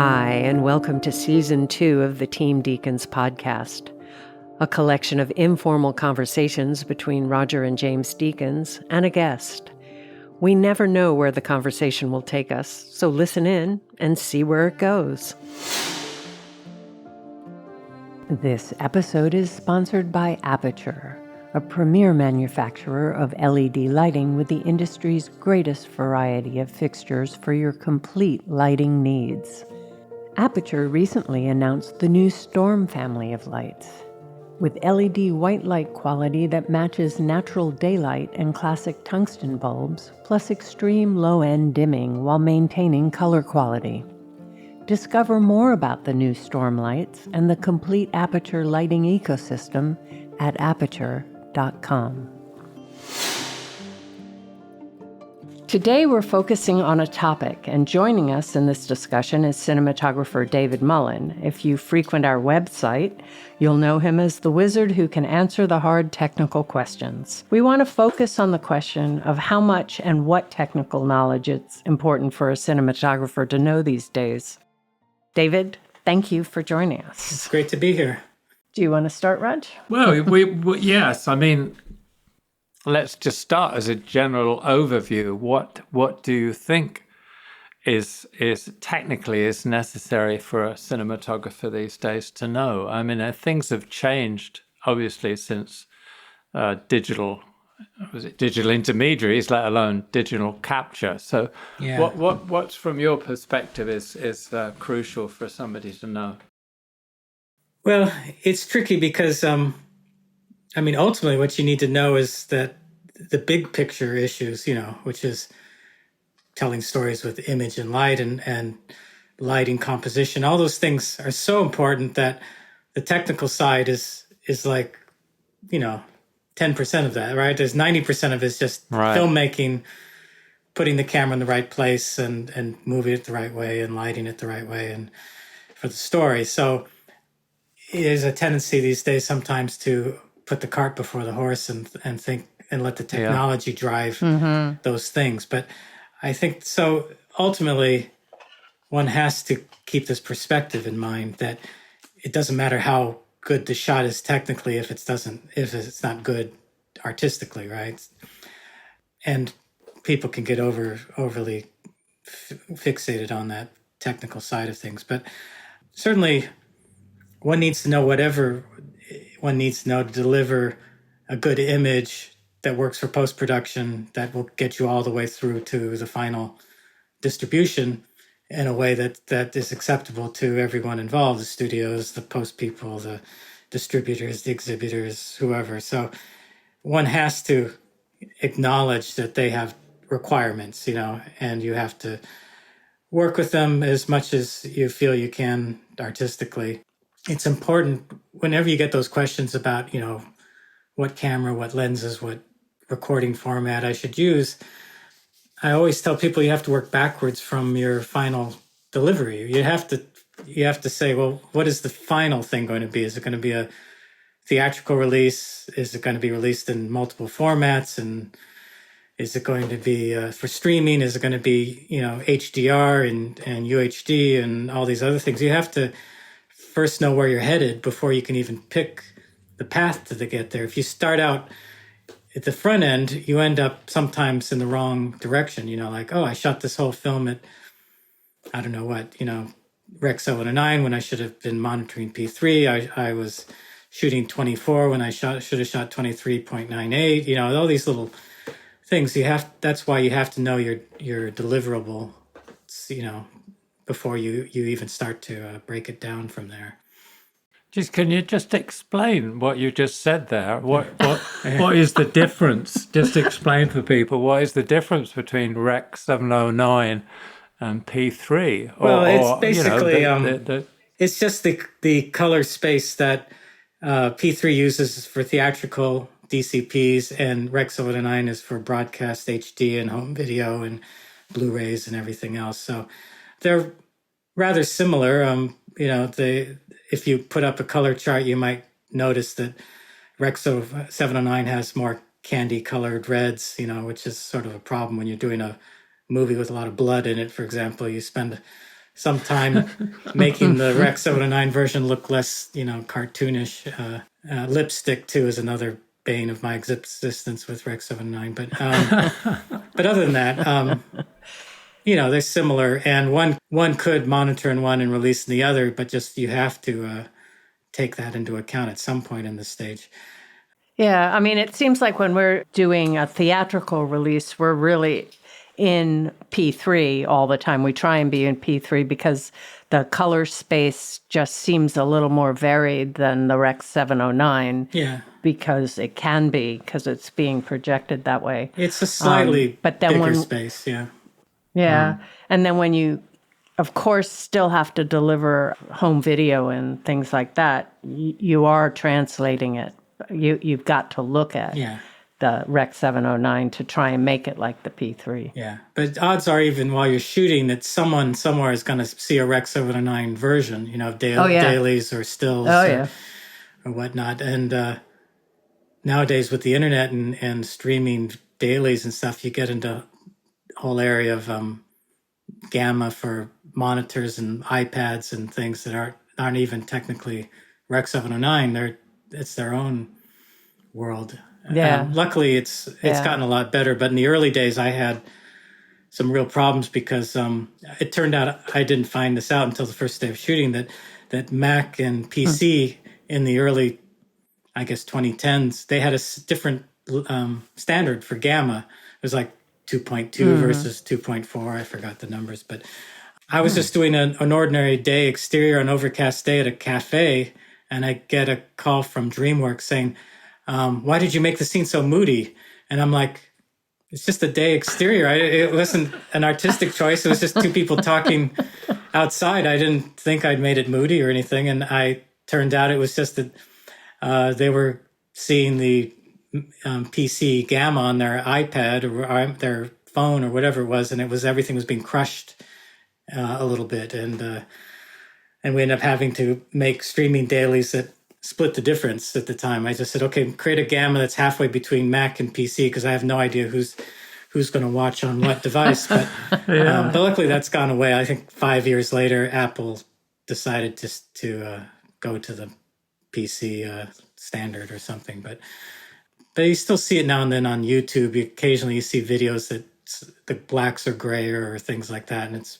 Hi, and welcome to Season 2 of the Team Deakins Podcast, a collection of informal conversations between Roger and James Deakins and a guest. We never know where the conversation will take us, so listen in and see where it goes. This episode is sponsored by Aperture, a premier manufacturer of LED lighting with the industry's greatest variety of fixtures for your complete lighting needs. Aperture recently announced the new Storm family of lights. With LED white light quality that matches natural daylight and classic tungsten bulbs, plus extreme low-end dimming while maintaining color quality. Discover more about the new Storm lights and the complete Aperture lighting ecosystem at aperture.com. Today we're focusing on a topic, and joining us in this discussion is cinematographer David Mullen. If you frequent our website, you'll know him as the wizard who can answer the hard technical questions. We want to focus on the question of how much and what technical knowledge it's important for a cinematographer to know these days. David, thank you for joining us. It's great to be here. Do you want to start, Raj? Well, yes. I mean, let's just start as a general overview. What do you think is technically is necessary for a cinematographer these days to know? I mean, things have changed obviously since digital intermediaries, let alone digital capture. So, Yeah. what's from your perspective is crucial for somebody to know? Well, it's tricky because ultimately what you need to know is that the big picture issues, which is telling stories with image and light and lighting composition, all those things are so important that the technical side is like, 10% of that, right? There's 90% of it is just filmmaking, putting the camera in the right place and moving it the right way and lighting it the right way and for the story. So there's a tendency these days sometimes to put the cart before the horse and think and let the technology drive those things. But I think so ultimately one has to keep this perspective in mind that it doesn't matter how good the shot is technically if it's not good artistically, right? And people can get overly fixated on that technical side of things. But certainly one needs to know whatever one needs to know to deliver a good image that works for post-production, that will get you all the way through to the final distribution in a way that is acceptable to everyone involved, the studios, the post people, the distributors, the exhibitors, whoever. So one has to acknowledge that they have requirements, and you have to work with them as much as you feel you can artistically. It's important whenever you get those questions about, what camera, what lenses, what recording format I should use. I always tell people you have to work backwards from your final delivery. You have to say, well, what is the final thing going to be? Is it going to be a theatrical release? Is it going to be released in multiple formats? And is it going to be for streaming? Is it going to be, HDR and UHD and all these other things? You have to first know where you're headed before you can even pick the path to get there. If you start out at the front end, you end up sometimes in the wrong direction. Like, I shot this whole film at, I don't know what, Rec 709 when I should have been monitoring P3. I was shooting 24 when I should have shot 23.98. All these little things that's why you have to know your deliverable, before you even start to break it down from there. Can you just explain what you just said there? What is the difference? Just explain for people, what is the difference between Rec 709 and P3? It's basically it's just the color space that P3 uses for theatrical DCPs, and Rec 709 is for broadcast HD and home video and Blu-rays and everything else. So they're rather similar. If you put up a color chart, you might notice that Rec 709 has more candy-colored reds, which is sort of a problem when you're doing a movie with a lot of blood in it. For example, you spend some time making the Rec 709 version look less, cartoonish. Lipstick too is another bane of my existence with Rec 709. But other than that, they're similar, and one could monitor in one and release in the other, but just you have to take that into account at some point in the stage. Yeah, I mean, it seems like when we're doing a theatrical release, we're really in P3 all the time. We try and be in P3 because the color space just seems a little more varied than the Rec 709. Yeah. Because it can be, because it's being projected that way. It's a slightly bigger space, yeah. Yeah. And then when you, of course, still have to deliver home video and things like that, you are translating it. You've got to look at the Rec 709 to try and make it like the P3. Yeah, but odds are even while you're shooting that someone somewhere is going to see a Rec 709 version, of dailies or stills or whatnot. And nowadays with the internet and streaming dailies and stuff, you get into a whole area of gamma for monitors and iPads and things that aren't even technically Rec 709. It's their own world. Yeah. Luckily, it's gotten a lot better. But in the early days, I had some real problems because it turned out I didn't find this out until the first day of shooting that Mac and PC in the early, I guess, 2010s, they had a different standard for gamma. It was like 2.2 versus 2.4. I forgot the numbers, but I was just doing an ordinary day exterior, an overcast day at a cafe, and I get a call from DreamWorks saying, why did you make the scene so moody? And I'm like, it's just a day exterior. It wasn't an artistic choice. It was just two people talking outside. I didn't think I'd made it moody or anything. And turned out it was just that they were seeing the PC gamma on their iPad or their phone or whatever it was. And everything was being crushed a little bit. And we ended up having to make streaming dailies that split the difference at the time. I just said, okay, create a gamma that's halfway between Mac and PC because I have no idea who's going to watch on what device. But luckily that's gone away. I think 5 years later, Apple decided to go to the PC standard or something. But you still see it now and then on YouTube. Occasionally you see videos that the blacks are grayer or things like that, and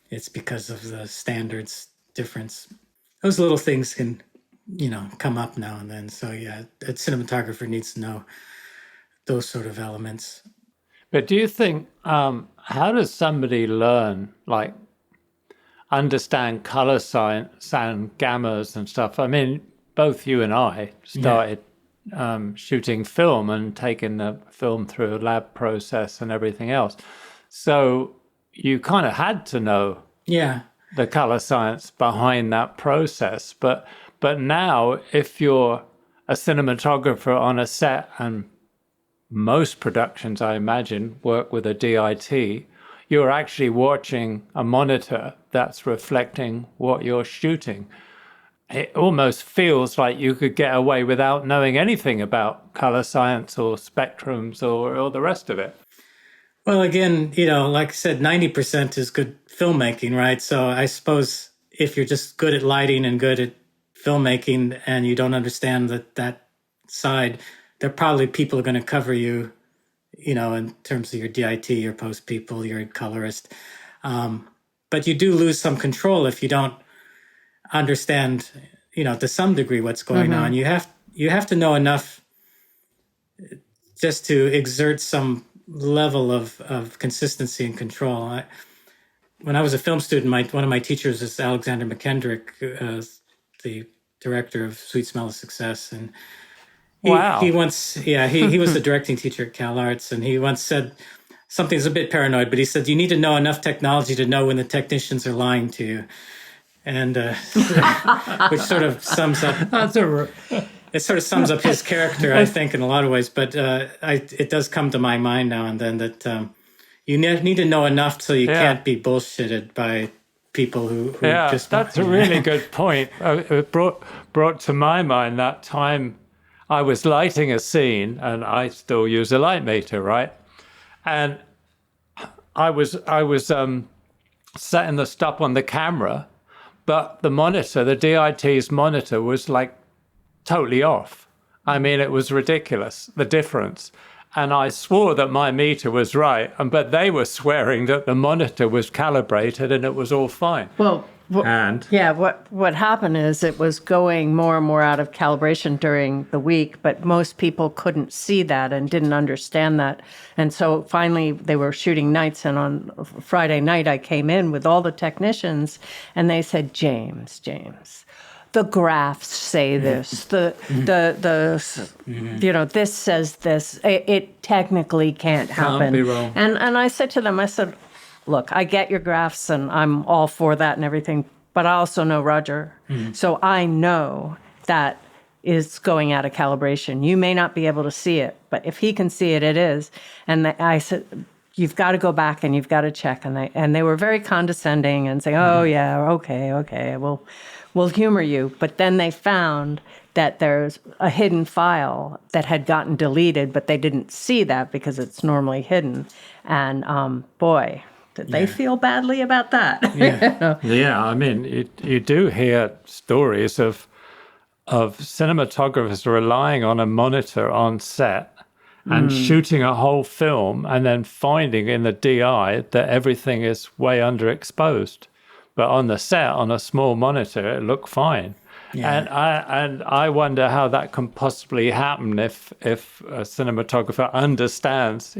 it's because of the standards difference. Those little things can come up now and then. So yeah, a cinematographer needs to know those sort of elements. But do you think, how does somebody learn, like, understand color science and gammas and stuff? I mean, both you and I started shooting film and taking the film through a lab process and everything else. So you kind of had to know the color science behind that process. But now, if you're a cinematographer on a set, and most productions, I imagine, work with a DIT, you're actually watching a monitor that's reflecting what you're shooting. It almost feels like you could get away without knowing anything about color science or spectrums or the rest of it. Well, again, like I said, 90% is good filmmaking, right? So I suppose if you're just good at lighting and good at filmmaking and you don't understand that side, there are probably people who are going to cover you, in terms of your DIT, your post people, your colorist. But you do lose some control if you don't understand, to some degree what's going on. You have to know enough just to exert some level of consistency and control. When I was a film student, one of my teachers is Alexander McKendrick, the director of Sweet Smell of Success, and he once he was the directing teacher at Cal Arts, and he once said something's a bit paranoid, but he said you need to know enough technology to know when the technicians are lying to you, and which sort of sums up it sort of sums up his character, I think, in a lot of ways. But it does come to my mind now and then that you need to know enough so you can't be bullshitted by people who just... That's a really good point. It brought to my mind that time I was lighting a scene, and I still use a light meter, right? And I was setting the stop on the camera, but the monitor, the DIT's monitor, was like totally off. I mean, it was ridiculous, the difference. And I swore that my meter was right, but they were swearing that the monitor was calibrated and it was all fine. Well, what happened is it was going more and more out of calibration during the week, but most people couldn't see that and didn't understand that. And so finally they were shooting nights, and on Friday night I came in with all the technicians and they said, James, the graphs say this, this says this. It technically can't happen. Can't be wrong. And I said to them, look, I get your graphs and I'm all for that and everything, but I also know Roger. So I know that is going out of calibration. You may not be able to see it, but if he can see it, it is. And I said, you've got to go back and you've got to check. And they were very condescending and saying, oh yeah, okay, we'll humor you. But then they found that there's a hidden file that had gotten deleted, but they didn't see that because it's normally hidden. And boy, did they feel badly about that. Yeah, I mean, you do hear stories of cinematographers relying on a monitor on set and shooting a whole film and then finding in the DI that everything is way underexposed. But on the set, on a small monitor, it looked fine. Yeah. And I wonder how that can possibly happen if a cinematographer understands,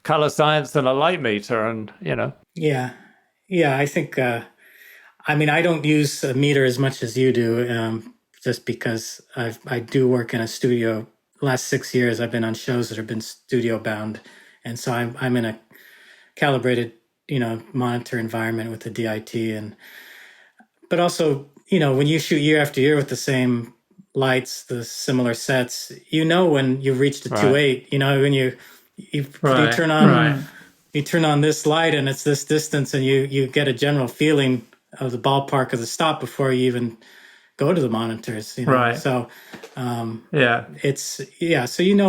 color science and a light meter and. Yeah, I think, I don't use a meter as much as you do, just because I do work in a studio. The last 6 years I've been on shows that have been studio bound. And so I'm in a calibrated, monitor environment with the DIT. But also, when you shoot year after year with the same lights, the similar sets, when you've reached a 2.8, when you turn on, you turn on this light and it's this distance, and you get a general feeling of the ballpark of the stop before you even go to the monitors. Right. So, So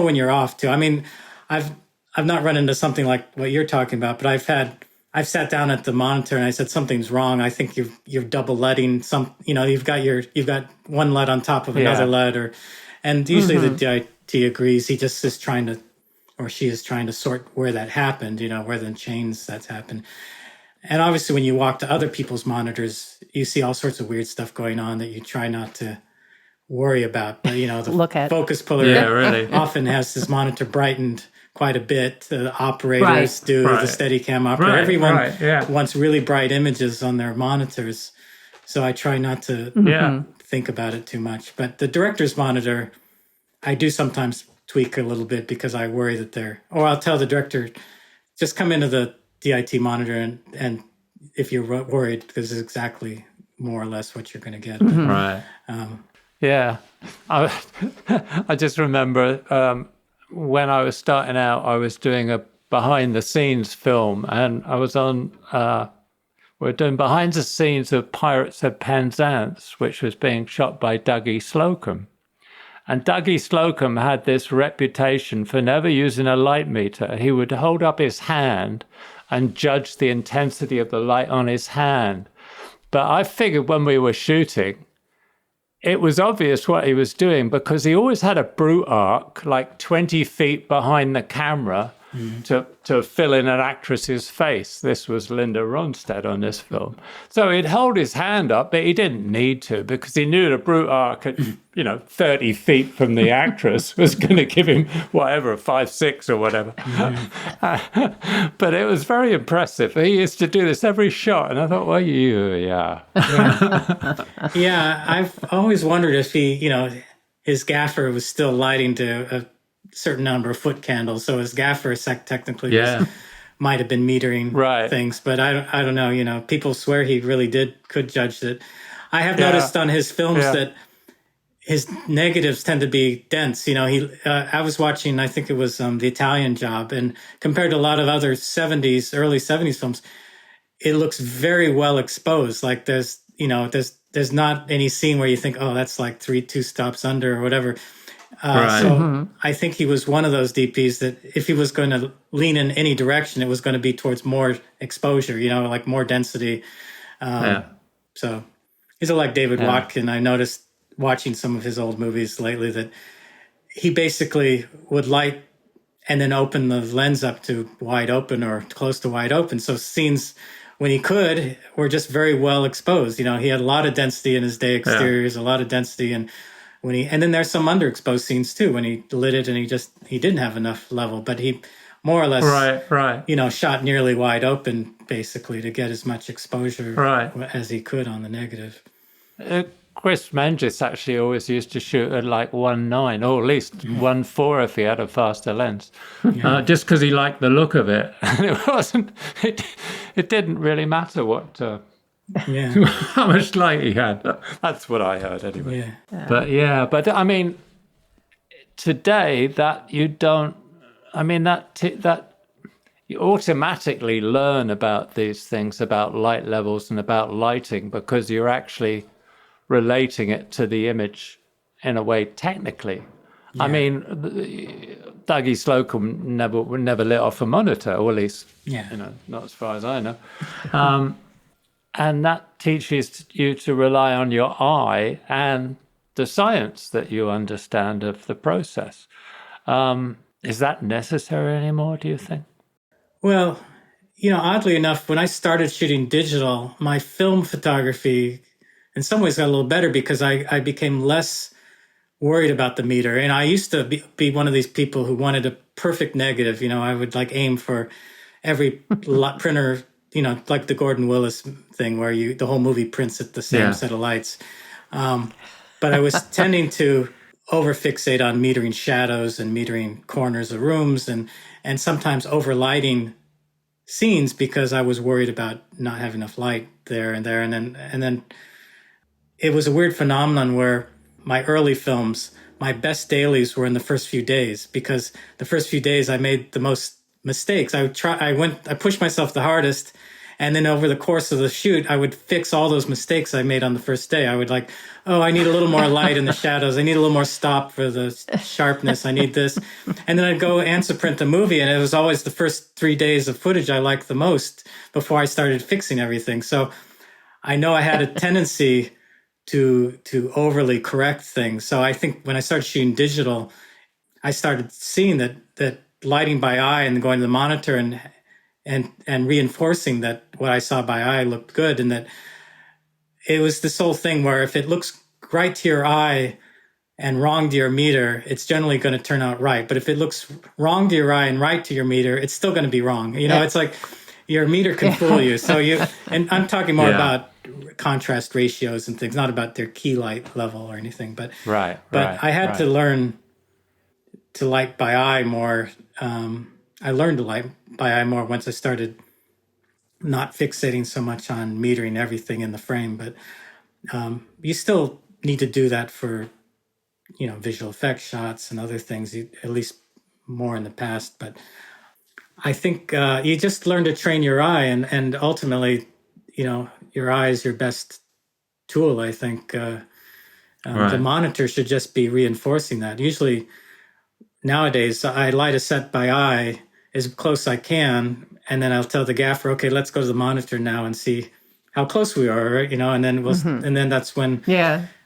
when you're off too. I mean, I've not run into something like what you're talking about, but I've sat down at the monitor and I said, something's wrong. I think you're double leading some, you've got one lead on top of another lead, and usually the DIT agrees. He just is trying to, or she is trying to sort where that happened, where the chains that's happened. And obviously when you walk to other people's monitors, you see all sorts of weird stuff going on that you try not to worry about. But, the focus puller often has his monitor brightened quite a bit. The operators do, the Steadicam operator. Everyone wants really bright images on their monitors. So I try not to think about it too much. But the director's monitor, I do sometimes tweak a little bit because I worry that I'll tell the director, just come into the DIT monitor and if you're worried, this is exactly more or less what you're going to get. Right. I just remember when I was starting out, I was doing a behind the scenes film, and I was on, we're doing behind the scenes of Pirates of Penzance, which was being shot by Douglas Slocombe. And Douglas Slocombe had this reputation for never using a light meter. He would hold up his hand and judge the intensity of the light on his hand. But I figured when we were shooting, it was obvious what he was doing because he always had a brute arc like 20 feet behind the camera to fill in an actress's face. This was Linda Ronstadt on this film. So he'd hold his hand up, but he didn't need to because he knew the brute arc at 30 feet from the actress was going to give him whatever, 5'6" or whatever. But it was very impressive. He used to do this every shot, and I thought, well, I've always wondered if he, his gaffer was still lighting to a certain number of foot candles, so his gaffer technically might have been metering things, but I don't know. People swear he really could judge that. I have noticed on his films that his negatives tend to be dense. I was watching, I think it was The Italian Job, and compared to a lot of other early 70s films, it looks very well exposed. Like there's not any scene where you think, oh, that's like 2 stops under or whatever. So I think he was one of those DPs that if he was going to lean in any direction, it was going to be towards more exposure, like more density. So he's like David Watkin. I noticed watching some of his old movies lately that he basically would light and then open the lens up to wide open or close to wide open. So scenes, when he could, were just very well exposed. He had a lot of density in his day exteriors, a lot of density, and then there's some underexposed scenes too when he lit it and he didn't have enough level, but he more or less shot nearly wide open basically to get as much exposure as he could on the negative. Chris Mengis actually always used to shoot at like 1.9 or at least 1.4 if he had a faster lens, just because he liked the look of it. And it didn't really matter what how much light he had. That's what I heard anyway. But I mean, today that you don't. I mean that you automatically learn about these things, about light levels and about lighting, because you're actually relating it to the image in a way technically. I mean, Dougie Slocombe never lit off a monitor, or at least not as far as I know. And that teaches you to rely on your eye and the science that you understand of the process. Is that necessary anymore, do you think? Well, oddly enough, when I started shooting digital, my film photography in some ways got a little better because I became less worried about the meter. And I used to be one of these people who wanted a perfect negative. I would aim for every printer, like the Gordon Willis thing where the whole movie prints at the same set of lights. But I was tending to overfixate on metering shadows and metering corners of rooms and sometimes overlighting scenes because I was worried about not having enough light there. And then it was a weird phenomenon where my early films, my best dailies were in the first few days because the first few days I made the most mistakes. I pushed myself the hardest. And then over the course of the shoot, I would fix all those mistakes I made on the first day. I would I need a little more light in the shadows. I need a little more stop for the sharpness. I need this. And then I'd go answer print the movie. And it was always the first 3 days of footage I liked the most before I started fixing everything. So I know I had a tendency to overly correct things. So I think when I started shooting digital, I started seeing that lighting by eye and going to the monitor and reinforcing that what I saw by eye looked good, and that it was this whole thing where if it looks right to your eye and wrong to your meter, it's generally going to turn out right. But if it looks wrong to your eye and right to your meter, it's still going to be wrong. It's like your meter can fool you. So and I'm talking more about contrast ratios and things, not about their key light level or anything. But I had to learn to light by eye more. I learned to light by eye more once I started not fixating so much on metering everything in the frame. But you still need to do that for, visual effects shots and other things, at least more in the past. But I think you just learn to train your eye, and ultimately, your eye is your best tool, I think. The monitor should just be reinforcing that. Usually, nowadays, I light a set by eye as close I can, and then I'll tell the gaffer, okay, let's go to the monitor now and see how close we are, and then and then that's when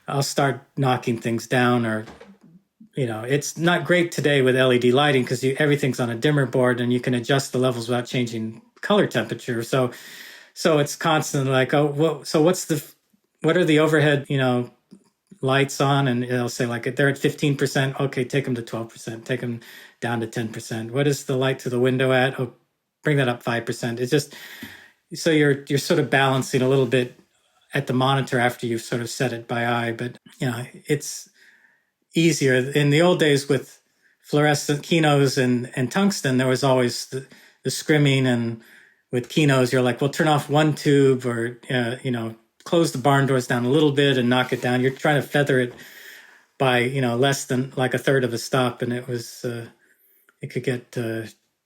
I'll start knocking things down. Or it's not great today with LED lighting because everything's on a dimmer board and you can adjust the levels without changing color temperature. So it's constantly what are the overhead lights on, and it'll say they're at 15%. Okay, take them to 12%. Take them down to 10%. What is the light to the window at? Oh, bring that up 5%. It's just so you're sort of balancing a little bit at the monitor after you've sort of set it by eye. But it's easier in the old days with fluorescent kinos and tungsten. There was always the scrimming, and with kinos, you're like, well, turn off one tube, or close the barn doors down a little bit and knock it down. You're trying to feather it by, less than a third of a stop. And it was, it could get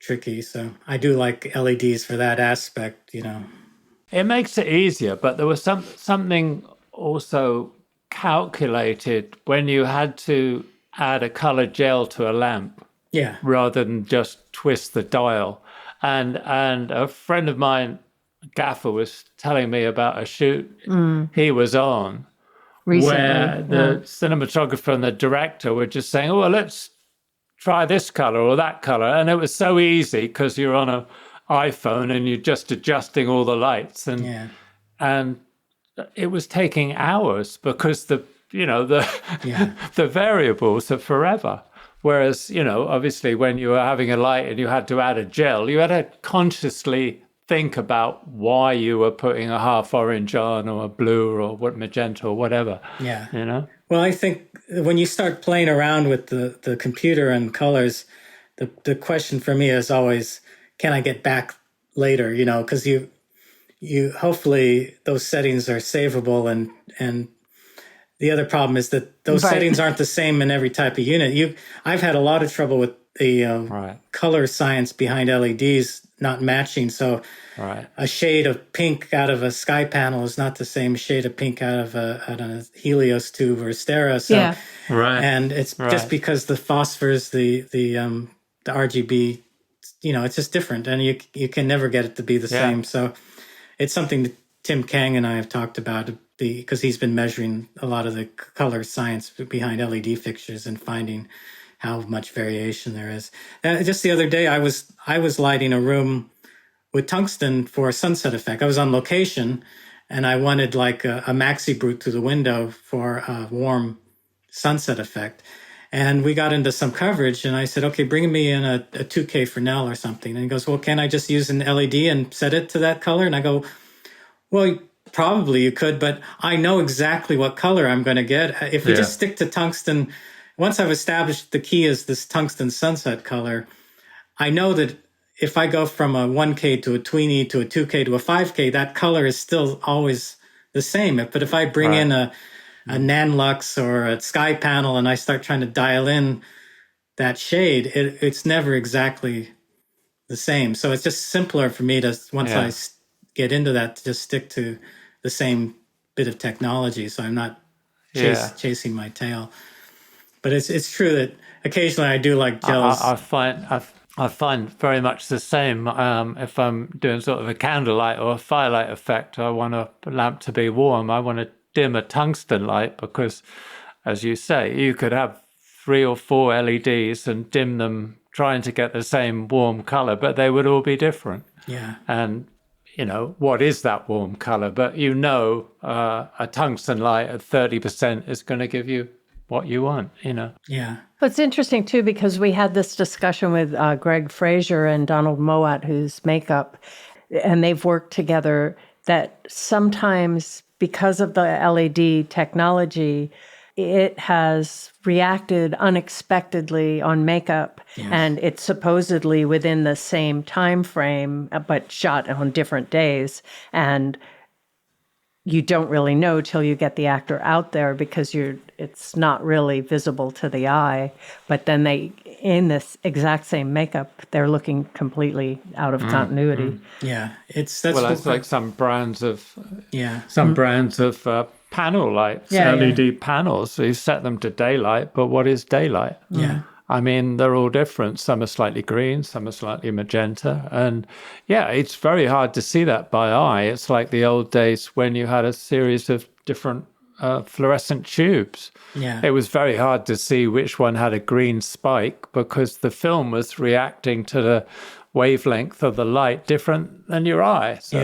tricky. So I do like LEDs for that aspect, It makes it easier, but there was something also calculated when you had to add a color gel to a lamp Yeah. rather than just twist the dial. And a friend of mine, Gaffer, was telling me about a shoot he was on Recently, where the cinematographer and the director were just saying, oh, well, let's try this color or that color. And it was so easy because you're on an iPhone and you're just adjusting all the lights. And it was taking hours because the the variables are forever. Whereas, obviously when you were having a light and you had to add a gel, you had to consciously think about why you were putting a half orange on or a blue or what magenta or whatever. Yeah. Well, I think when you start playing around with the computer and colors, the question for me is always, can I get back later? Because you hopefully those settings are savable, and the other problem is that those settings aren't the same in every type of unit. I've had a lot of trouble with the color science behind LEDs not matching. So a shade of pink out of a sky panel is not the same shade of pink out of a Helios tube or Stera. So, and it's just because the phosphors, the RGB, it's just different, and you can never get it to be the same. So it's something that Tim Kang and I have talked about, because he's been measuring a lot of the color science behind LED fixtures and finding how much variation there is. Just the other day, I was lighting a room with tungsten for a sunset effect. I was on location, and I wanted like a maxi brute through the window for a warm sunset effect. And we got into some coverage, and I said, okay, bring me in a 2K Fresnel or something. And he goes, well, can I just use an LED and set it to that color? And I go, well, probably you could, but I know exactly what color I'm going to get. If we just stick to tungsten, once I've established the key is this tungsten sunset color, I know that if I go from a 1K to a tweenie to a 2K to a 5K, that color is still always the same. But if I bring in a Nanlux or a sky panel and I start trying to dial in that shade, it's never exactly the same. So it's just simpler for me to, once I get into that, to just stick to the same bit of technology. So I'm not chasing my tail. But it's true that occasionally I do like gels. I find very much the same. If I'm doing sort of a candlelight or a firelight effect, I want a lamp to be warm. I want to dim a tungsten light because, as you say, you could have 3 or 4 LEDs and dim them trying to get the same warm color, but they would all be different. Yeah. And, what is that warm color? But a tungsten light at 30% is going to give you what you want, Yeah. But it's interesting, too, because we had this discussion with Greg Fraser and Donald Mowat, who's makeup, and they've worked together, that sometimes because of the LED technology, it has reacted unexpectedly on makeup, and it's supposedly within the same time frame, but shot on different days. And you don't really know till you get the actor out there because it's not really visible to the eye. But then in this exact same makeup, they're looking completely out of continuity. Yeah, it's like some brands of panel lights, LED panels. So you set them to daylight, but what is daylight? Yeah. I mean, they're all different. Some are slightly green, some are slightly magenta. And it's very hard to see that by eye. It's like the old days when you had a series of different fluorescent tubes. Yeah. It was very hard to see which one had a green spike because the film was reacting to the wavelength of the light different than your eye. So,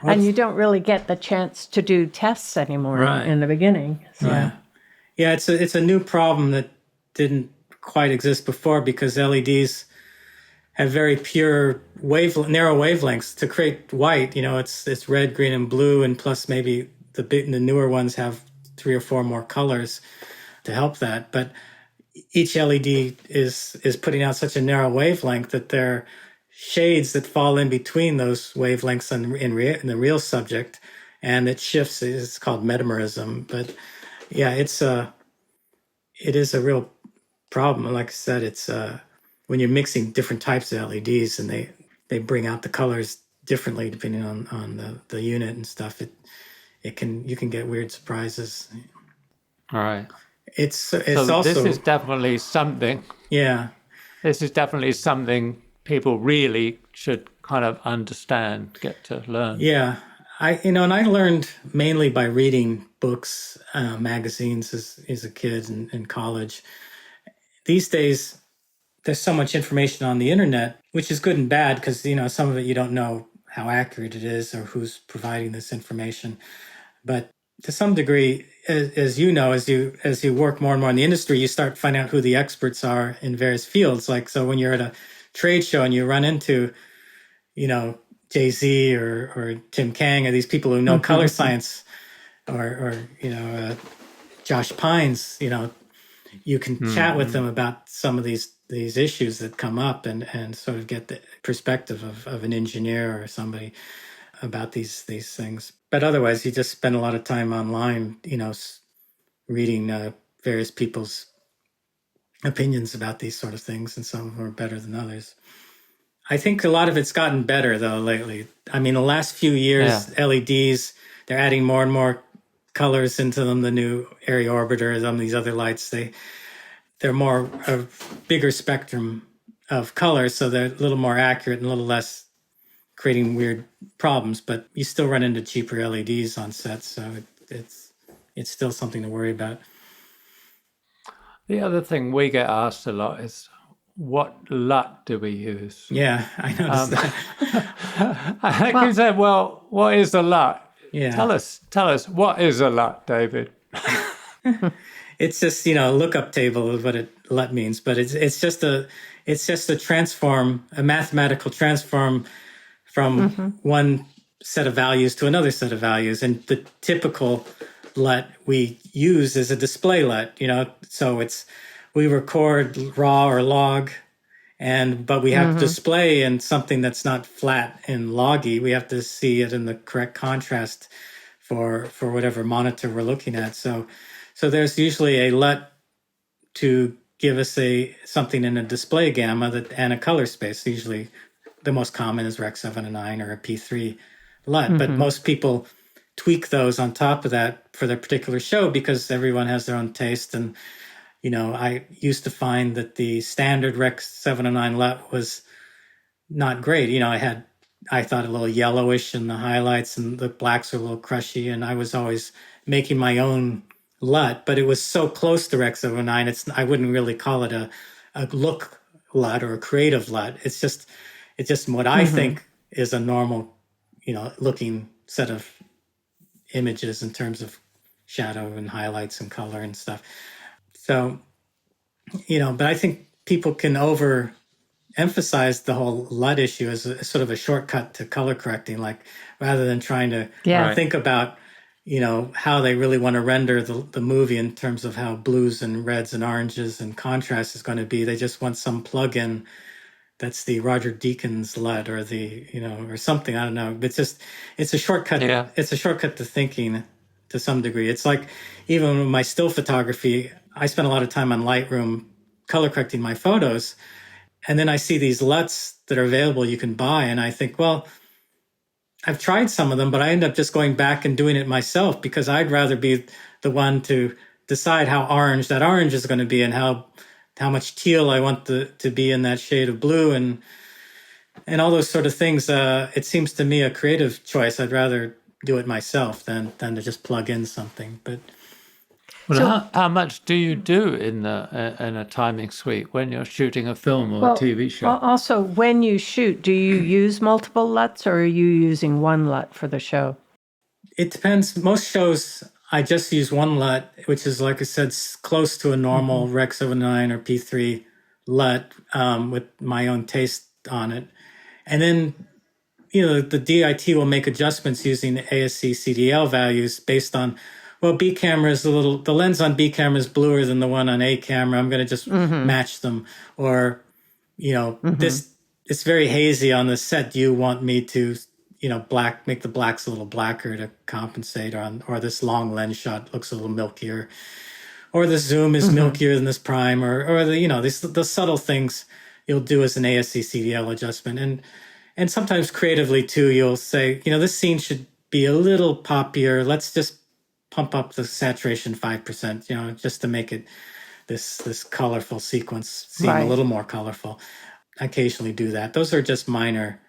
And you don't really get the chance to do tests anymore in the beginning. So. Yeah, it's a new problem that didn't quite exist before because LEDs have very pure narrow wavelengths to create white. It's red, green, and blue, and plus maybe the newer ones have 3 or 4 more colors to help that. But each LED is putting out such a narrow wavelength that there are shades that fall in between those wavelengths in the real subject, and it shifts. It's called metamerism. But it is a real problem. And like I said, it's when you're mixing different types of LEDs and they bring out the colors differently depending on the unit and stuff. You can get weird surprises. All right. It's So also this is definitely something. yeah. This is definitely something people really should kind of understand, get to learn. Yeah, and I learned mainly by reading books, magazines as a kid in college. These days, there's so much information on the internet, which is good and bad because some of it you don't know how accurate it is or who's providing this information. But to some degree, as you know, as you work more and more in the industry, you start finding out who the experts are in various fields. Like so, when you're at a trade show and you run into Jay-Z or Tim Kang or these people who know color science or Josh Pines, you can chat with them about some of these issues that come up and sort of get the perspective of an engineer or somebody about these things. But otherwise, you just spend a lot of time online, reading various people's opinions about these sort of things, and some of them are better than others. I think a lot of it's gotten better though lately. I mean, the last few years, LEDs, they're adding more and more colors into them. The new area orbiter, some of these other lights, they're more a bigger spectrum of colors, so they're a little more accurate and a little less creating weird problems. But you still run into cheaper LEDs on sets, so it's still something to worry about. The other thing we get asked a lot is, what LUT do we use? Yeah, I noticed that. I can say, well, what is a LUT? Yeah. Tell us, what is a LUT, David? It's just a lookup table of what LUT means, but it's just a transform, a mathematical transform from one set of values to another set of values, and the typical LUT we use is a display LUT. So we record raw or log, but we have to display in something that's not flat and loggy. We have to see it in the correct contrast for whatever monitor we're looking at. So there's usually a LUT to give us something in a display gamma and a color space. Usually the most common is Rec 709 or a P3 LUT, but most people tweak those on top of that for their particular show because everyone has their own taste. And I used to find that the standard Rec 709 LUT was not great. I thought a little yellowish in the highlights and the blacks were a little crushy, and I was always making my own LUT, but it was so close to Rec 709, I wouldn't really call it a look LUT or a creative LUT. It's just what I think is a normal, looking set of images in terms of shadow and highlights and color and stuff. So, but I think people can overemphasize the whole LUT issue as sort of a shortcut to color correcting, like rather than trying to think about, how they really want to render the movie in terms of how blues and reds and oranges and contrast is going to be. They just want some plug-in that's the rogerdeakins LUT or or something. I don't know. It's a shortcut. Yeah. It's a shortcut to thinking to some degree. It's like even with my still photography, I spend a lot of time on Lightroom color correcting my photos. And then I see these LUTs that are available you can buy. And I think, well, I've tried some of them, but I end up just going back and doing it myself because I'd rather be the one to decide how orange that orange is going to be and how much teal I want to be in that shade of blue and all those sort of things. It seems to me a creative choice. I'd rather do it myself than to just plug in something. But how much do you do in a timing suite when you're shooting a film or a TV show? Also, when you shoot, do you use multiple LUTs or are you using one LUT for the show? It depends. Most shows, I just use one LUT, which is, like I said, close to a normal Rec 709 or P3 LUT with my own taste on it. And then, the DIT will make adjustments using the ASC CDL values based on, well, B camera is the lens on B camera is bluer than the one on A camera. I'm going to just match them. Or, this, it's very hazy on the set. Do you want me to, make the blacks a little blacker to compensate or this long lens shot looks a little milkier, or the zoom is milkier than this prime, or the subtle things you'll do as an ASC CDL adjustment. And sometimes creatively too, you'll say, this scene should be a little poppier. Let's just pump up the saturation 5%, just to make it this colorful sequence seem a little more colorful. I occasionally do that. Those are just minor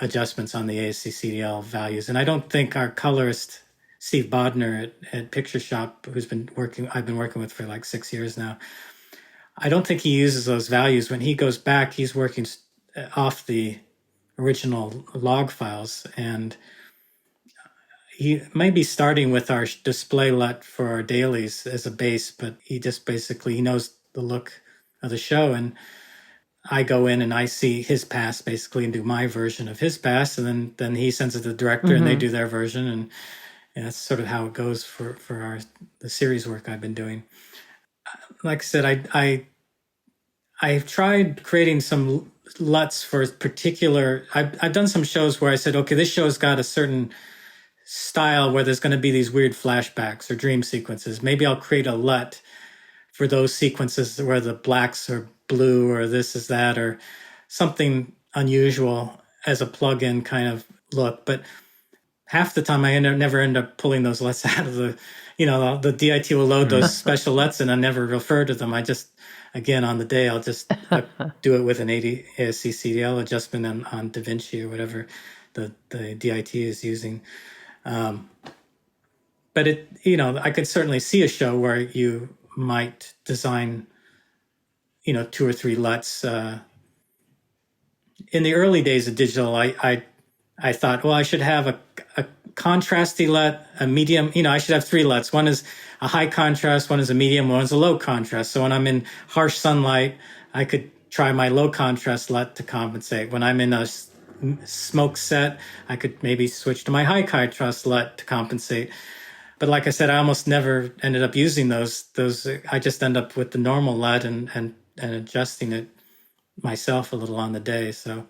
adjustments on the ASC/CDL values. And I don't think our colorist, Steve Bodner at Picture Shop, I've been working with for like 6 years now, I don't think he uses those values. When he goes back, he's working off the original log files, and he might be starting with our display LUT for our dailies as a base, but he just basically, he knows the look of the show, and I go in and I see his pass basically and do my version of his pass, and then he sends it to the director and they do their version, and that's sort of how it goes for the series work I've been doing. Like I said, I've tried creating some LUTs for particular. I've done some shows where I said, okay, this show's got a certain style where there's going to be these weird flashbacks or dream sequences. Maybe I'll create a LUT for those sequences where the blacks are blue or this is that or something unusual as a plug-in kind of look. But half the time I never end up pulling those LUTs out of the DIT will load those special LUTs and I never refer to them. I just, again, on the day, I'll just do it with an ASC/CDL adjustment on DaVinci or whatever the DIT is using. But I could certainly see a show where you might design, 2 or 3 LUTs. In the early days of digital, I thought, well, I should have a contrasty LUT, a medium. I should have 3 LUTs. One is a high contrast, one is a medium, one is a low contrast. So when I'm in harsh sunlight, I could try my low contrast LUT to compensate. When I'm in a smoke set, I could maybe switch to my high contrast LUT to compensate. But like I said, I almost never ended up using those. I just end up with the normal LUT and adjusting it myself a little on the day. So,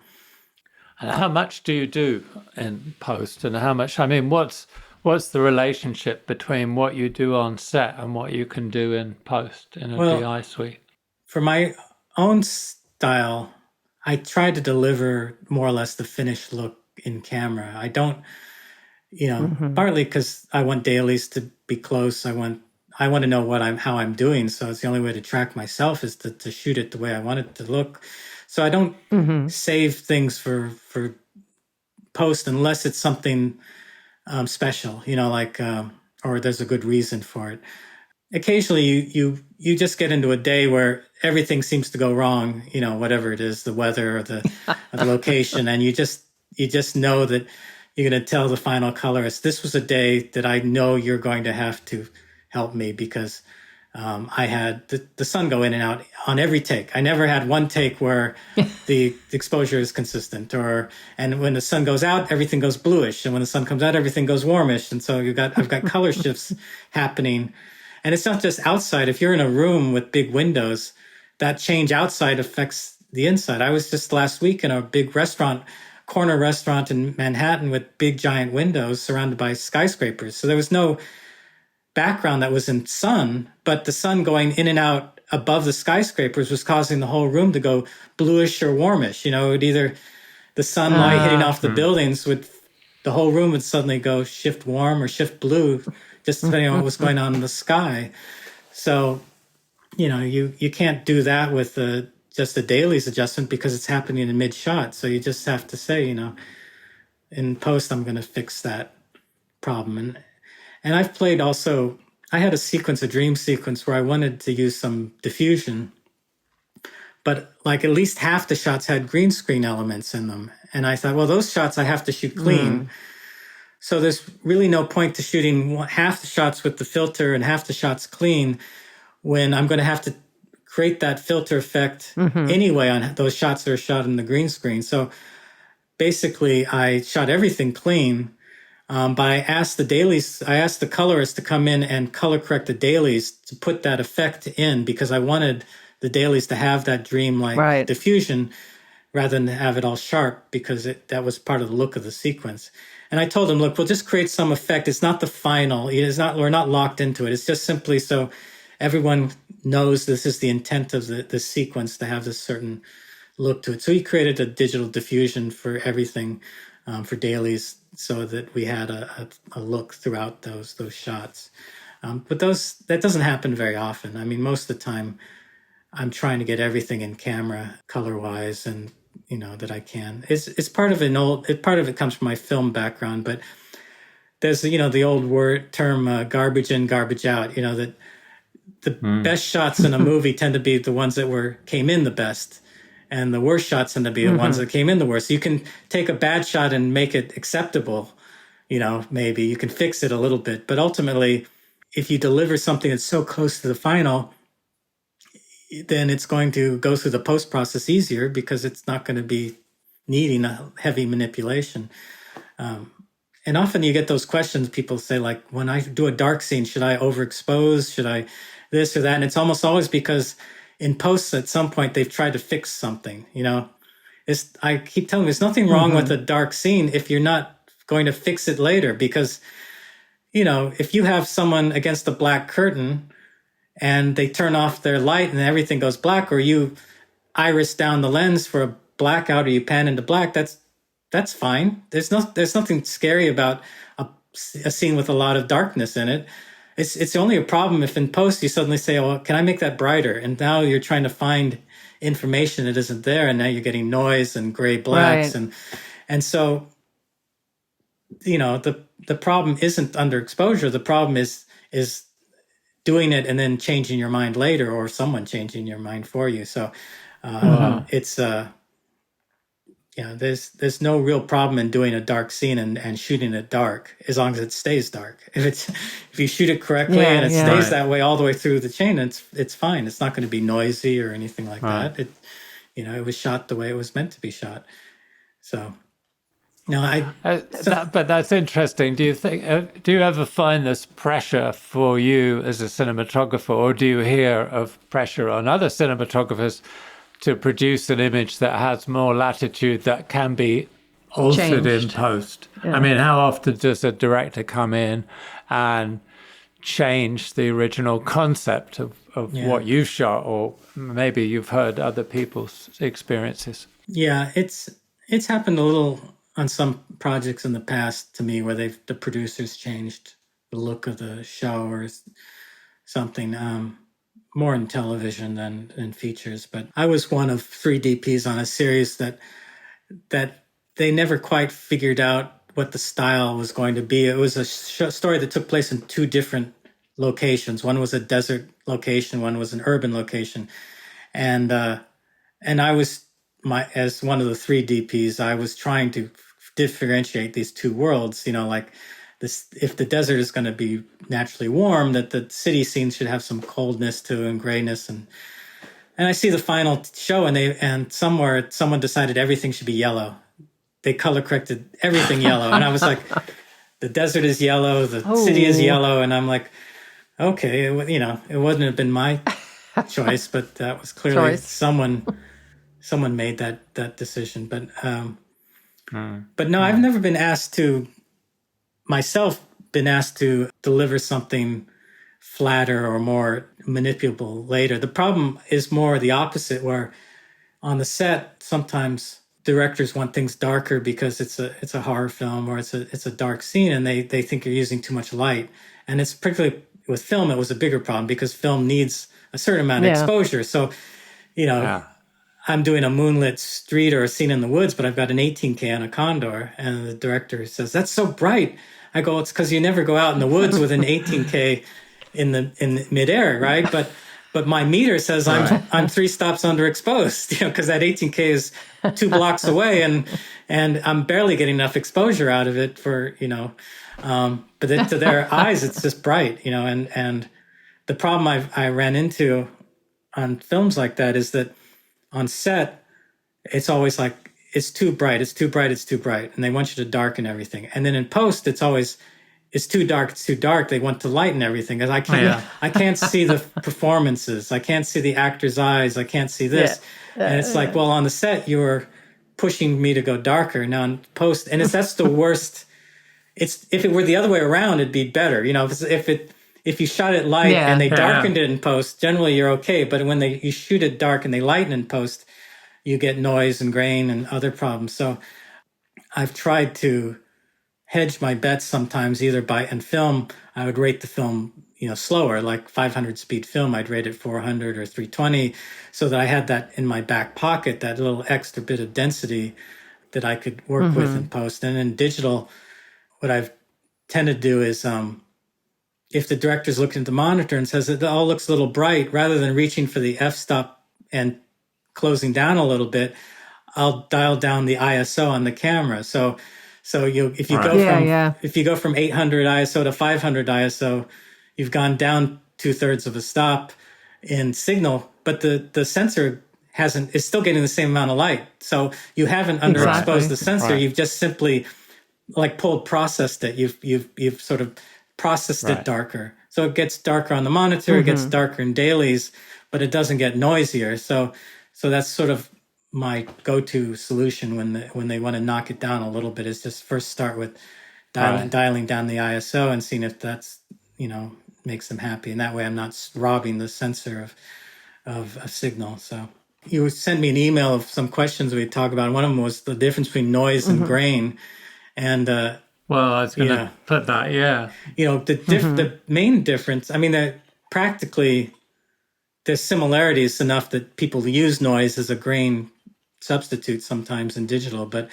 and how much do you do in post, and how much? I mean, what's the relationship between what you do on set and what you can do in post in a DI suite? For my own style, I try to deliver more or less the finished look in camera. I don't, partly because I want dailies to be close. I want to know how I'm doing. So it's the only way to track myself is to shoot it the way I want it to look. So I don't save things for post unless it's something special, or there's a good reason for it. Occasionally you just get into a day where everything seems to go wrong, whatever it is, the weather or the location, and you just know that you're going to tell the final colorist, this was a day that I know you're going to have to help me because I had the sun go in and out on every take. I never had one take where the exposure is consistent, and when the sun goes out, everything goes bluish, and when the sun comes out, everything goes warmish, and so I've got color shifts happening. And it's not just outside. If you're in a room with big windows, that change outside affects the inside. I was just last week in a big corner restaurant in Manhattan with big giant windows surrounded by skyscrapers. So there was no background that was in sun, but the sun going in and out above the skyscrapers was causing the whole room to go bluish or warmish. It would either the sunlight hitting off the buildings the whole room would suddenly go shift warm or shift blue, just depending on what was going on in the sky. So, you can't do that with just a dailies adjustment because it's happening in mid-shot. So you just have to say, in post, I'm going to fix that problem. And I've played also, I had a dream sequence where I wanted to use some diffusion, but like at least half the shots had green screen elements in them. And I thought, well, those shots I have to shoot clean. So there's really no point to shooting half the shots with the filter and half the shots clean when I'm going to have to create that filter effect anyway on those shots that are shot in the green screen. So basically I shot everything clean, but I asked the colorist to come in and color correct the dailies to put that effect in because I wanted the dailies to have that dream-like diffusion rather than have it all sharp because that was part of the look of the sequence. And I told him, look, we'll just create some effect. It's not the final. We're not locked into it. It's just simply so everyone knows this is the intent of the sequence to have this certain look to it. So he created a digital diffusion for everything, for dailies so that we had a look throughout those shots. But that doesn't happen very often. I mean, most of the time I'm trying to get everything in camera color wise, and that I can. It's part of part of it comes from my film background, but there's the old term garbage in, garbage out. That the best shots in a movie tend to be the ones that came in the best, and the worst shots tend to be the ones that came in the worst. You can take a bad shot and make it acceptable. Maybe you can fix it a little bit, but ultimately, if you deliver something that's so close to the final, then it's going to go through the post process easier because it's not going to be needing a heavy manipulation. And often you get those questions. People say, like, when I do a dark scene, should I overexpose? Should I this or that? And it's almost always because in posts at some point they've tried to fix something. I keep telling them there's nothing wrong with a dark scene if you're not going to fix it later. Because, if you have someone against a black curtain and they turn off their light and everything goes black, or you iris down the lens for a blackout, or you pan into black, that's fine. There's nothing scary about a scene with a lot of darkness in it. It's only a problem if in post you suddenly say, "Oh, can I make that brighter?" And now you're trying to find information that isn't there, and now you're getting noise and gray blacks, right. and so the problem isn't underexposure. The problem is doing it and then changing your mind later, or someone changing your mind for you. So it's there's no real problem in doing a dark scene and shooting it dark, as long as it stays dark. If you shoot it correctly and it stays that way all the way through the chain, it's fine. It's not going to be noisy or anything like that. It was shot the way it was meant to be shot. So but that's interesting. Do you think? Do you ever find this pressure for you as a cinematographer, or do you hear of pressure on other cinematographers to produce an image that has more latitude that can be altered in post? Yeah. I mean, how often does a director come in and change the original concept of what you've shot, or maybe you've heard other people's experiences? Yeah, it's happened a little on some projects in the past to me, where the producers changed the look of the show or something. More in television than in features. But I was one of 3 DPs on a series that they never quite figured out what the style was going to be. It was a story that took place in 2 different locations. One was a desert location, one was an urban location. And I was as one of the 3 DPs, I was trying to differentiate these 2 worlds, like this, if the desert is going to be naturally warm, that the city scenes should have some coldness to and grayness. And I see the final show, and somewhere someone decided everything should be yellow. They color corrected everything yellow. And I was like, the desert is yellow, the city is yellow. And I'm like, okay, it wouldn't have been my choice, but that was clearly someone made that decision. But no, I've never been asked to deliver something flatter or more manipulable later. The problem is more the opposite, where on the set, sometimes directors want things darker because it's a horror film, or it's a dark scene, and they think you're using too much light. And it's particularly with film, it was a bigger problem because film needs a certain amount of exposure. So, I'm doing a moonlit street or a scene in the woods, but I've got an 18K on a Condor, and the director says, "That's so bright." I go, "It's because you never go out in the woods with an 18K in midair, right?" But my meter says I'm 3 stops underexposed, because that 18K is 2 blocks away, and I'm barely getting enough exposure out of it for but to their eyes it's just bright, and the problem I ran into on films like that is that on set it's always like, it's too bright, it's too bright, it's too bright, and they want you to darken everything. And then in post, it's always, it's too dark, it's too dark. They want to lighten everything, because I can't see the performances, I can't see the actor's eyes, I can't see this, and it's like, well, on the set you were pushing me to go darker. Now in post, and that's the worst. If it were the other way around, it'd be better. If you shot it light and they darkened it in post, generally you're okay. But when you shoot it dark and they lighten in post, you get noise and grain and other problems. So I've tried to hedge my bets sometimes and film, I would rate the film, slower, like 500 speed film, I'd rate it 400 or 320, so that I had that in my back pocket, that little extra bit of density that I could work with in post. And in digital, what I've tended to do is, if the director's looking at the monitor and says it all looks a little bright, rather than reaching for the f-stop and closing down a little bit, I'll dial down the ISO on the camera. So if you go from 800 ISO to 500 ISO, you've gone down 2/3 of a stop in signal, but the sensor is still getting the same amount of light. So you haven't underexposed the sensor. Right. You've just simply processed it. You've sort of processed it darker. So it gets darker on the monitor, it gets darker in dailies, but it doesn't get noisier. So that's sort of my go-to solution when they want to knock it down a little bit, is just first start with dialing down the ISO and seeing if that's, makes them happy. And that way I'm not robbing the sensor of a signal. So you would send me an email of some questions we'd talk about. One of them was the difference between noise and grain. And well, I was going to put that, the main difference, practically there's similarities enough that people use noise as a grain substitute sometimes in digital. But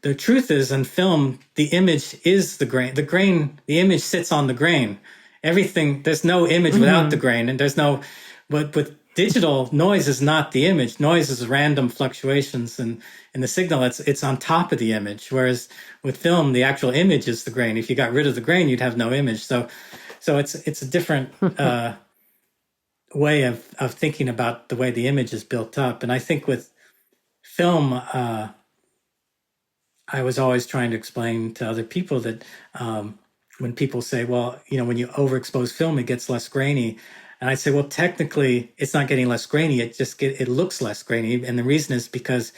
the truth is, in film, the image is the grain. The image sits on the grain. Everything, there's no image without the grain. And but with digital, noise is not the image. Noise is random fluctuations in the signal. It's on top of the image. Whereas with film, the actual image is the grain. If you got rid of the grain, you'd have no image. So it's a different way of thinking about the way the image is built up. And I think with film, I was always trying to explain to other people that when people say, well, when you overexpose film, it gets less grainy. And I say, well, technically, it's not getting less grainy. It looks less grainy. And the reason is because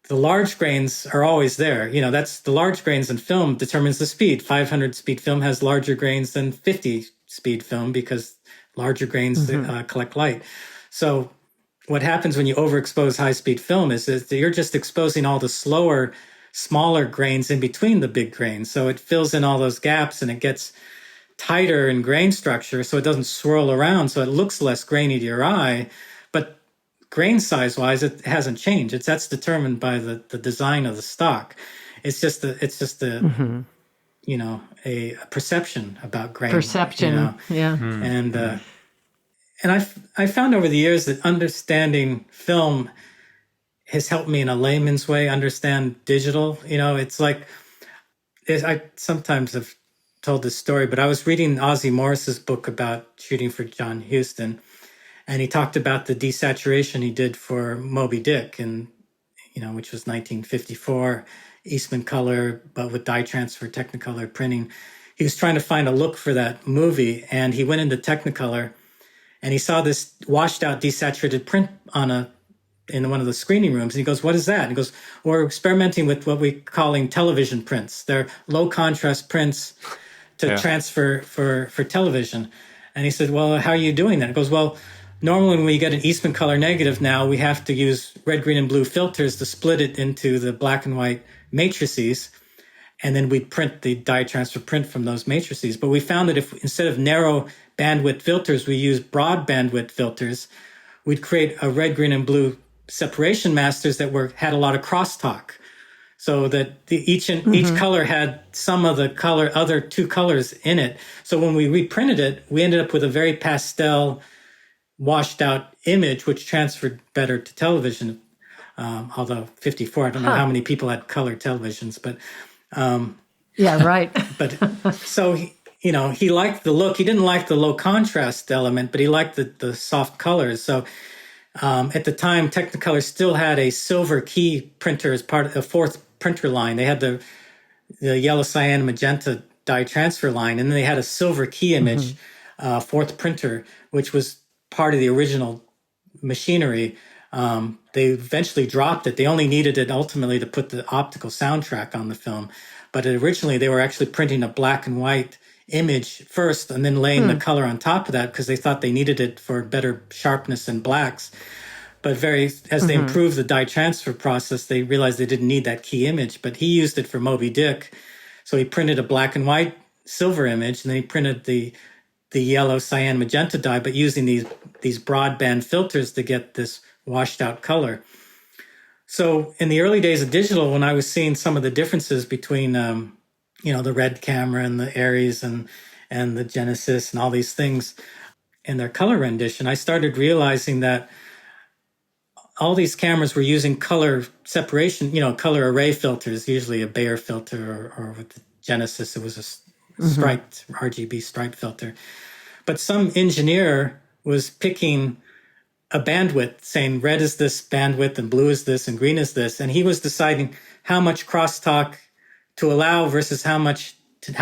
the large grains are always there. That's the large grains in film determines the speed. 500 speed film has larger grains than 50 speed film because larger grains collect light. So what happens when you overexpose high-speed film is that you're just exposing all the slower, smaller grains in between the big grains. So it fills in all those gaps and it gets tighter in grain structure, so it doesn't swirl around, so it looks less grainy to your eye. But grain size-wise, it hasn't changed. That's determined by the design of the stock. It's just a perception about grain. Perception, yeah. And I found over the years that understanding film has helped me in a layman's way understand digital. It's like, I sometimes have told this story, but I was reading Oswold Morris's book about shooting for John Huston, and he talked about the desaturation he did for MOBY DICK, and which was 1954, Eastman color, but with dye transfer Technicolor printing. He was trying to find a look for that movie, and he went into Technicolor, and he saw this washed out desaturated print in one of the screening rooms. And he goes, what is that? And he goes, we're experimenting with what we're calling television prints. They're low contrast prints to transfer for television. And he said, well, how are you doing that? He goes, well, normally when we get an Eastman color negative now, we have to use red, green, and blue filters to split it into the black and white matrices. And then we'd print the dye transfer print from those matrices. But we found that if instead of narrow bandwidth filters, we use broad bandwidth filters, we'd create a red, green, and blue separation masters that had a lot of crosstalk. So that each color had some of the other two colors in it. So when we reprinted it, we ended up with a very pastel, washed out image, which transferred better to television. Although 54, I don't know how many people had color televisions, but yeah, right. But so he liked the look. He didn't like the low contrast element, but he liked the soft colors. So at the time, Technicolor still had a silver key printer as part of the fourth printer line. They had the yellow, cyan, magenta dye transfer line, and then they had a silver key image, fourth printer, which was part of the original machinery. They eventually dropped it. They only needed it ultimately to put the optical soundtrack on the film. But originally, they were actually printing a black and white image first and then laying the color on top of that because they thought they needed it for better sharpness in blacks. But as they improved the dye transfer process, they realized they didn't need that key image. But he used it for MOBY DICK. So he printed a black and white silver image, and then he printed the yellow, cyan, magenta dye, but using these broadband filters to get this washed out color. So in the early days of digital, when I was seeing some of the differences between, the Red camera and the Aries and the Genesis and all these things and their color rendition, I started realizing that all these cameras were using color separation, color array filters, usually a Bayer filter, or with the Genesis, it was a striped RGB stripe filter. But some engineer was picking a bandwidth, saying red is this bandwidth and blue is this and green is this. And he was deciding how much crosstalk to allow versus how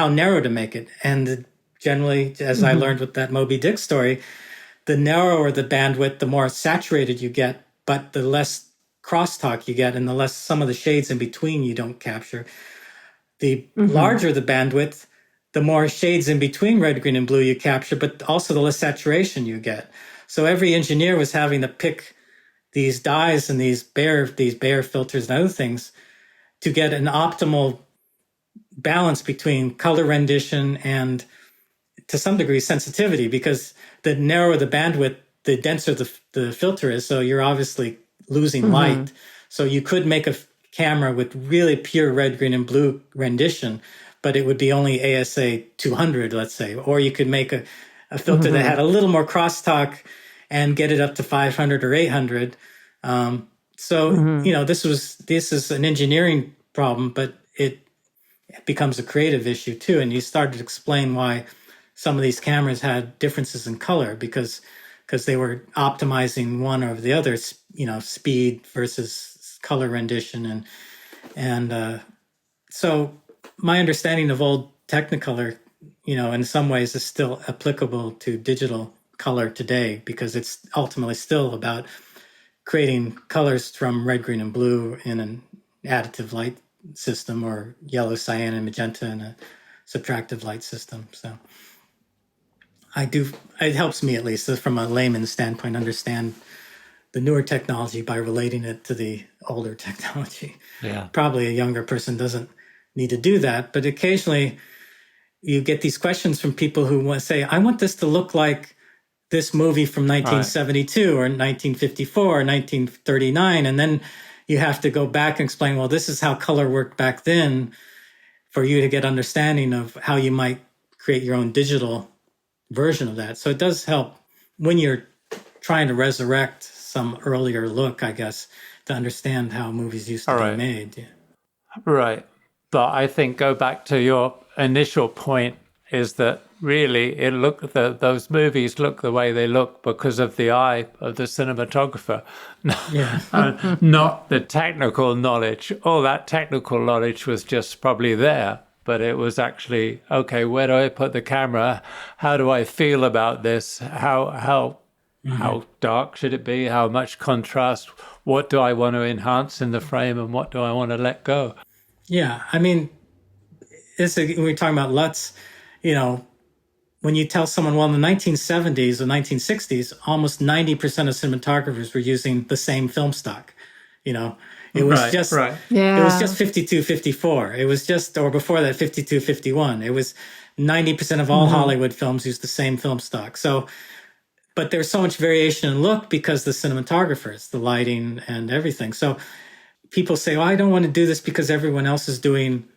narrow to make it. And generally, as I learned with that MOBY DICK story, the narrower the bandwidth, the more saturated you get, but the less crosstalk you get and the less some of the shades in between you don't capture. The larger the bandwidth, the more shades in between red, green, and blue you capture, but also the less saturation you get. So every engineer was having to pick these dyes and these Bayer filters and other things to get an optimal balance between color rendition and, to some degree, sensitivity, because the narrower the bandwidth, the denser the filter is. So you're obviously losing light. So you could make a camera with really pure red, green, and blue rendition, but it would be only ASA 200, let's say. Or you could make a filter that had a little more crosstalk and get it up to 500 or 800. This is an engineering problem, but it becomes a creative issue too. And you started to explain why some of these cameras had differences in color because they were optimizing one over the other, speed versus color rendition. So my understanding of old Technicolor, in some ways is still applicable to digital color today, because it's ultimately still about creating colors from red, green, and blue in an additive light system, or yellow, cyan, and magenta in a subtractive light system. So it helps me, at least from a layman's standpoint, understand the newer technology by relating it to the older technology. Yeah. Probably a younger person doesn't need to do that, but occasionally you get these questions from people who want to say, I want this to look like this movie from 1972 or 1954 or 1939. And then you have to go back and explain, well, this is how color worked back then, for you to get understanding of how you might create your own digital version of that. So it does help when you're trying to resurrect some earlier look, I guess, to understand how movies used to be made. Yeah. Right. But I think go back to your initial point is that really those movies look the way they look because of the eye of the cinematographer, not the technical knowledge. All that technical knowledge was just probably there, but it was actually, okay, where do I put the camera? How do I feel about this? How dark should it be? How much contrast? What do I want to enhance in the frame, and what do I want to let go? Yeah, I mean, when we're talking about LUTs, when you tell someone, well, in the 1970s or 1960s, almost 90% of cinematographers were using the same film stock. It was it was just 52-54. It was just, or before that, 52-51. It was 90% of all Hollywood films used the same film stock. So, but there's so much variation in look because the cinematographers, the lighting and everything. So people say, I don't want to do this because everyone else is doing,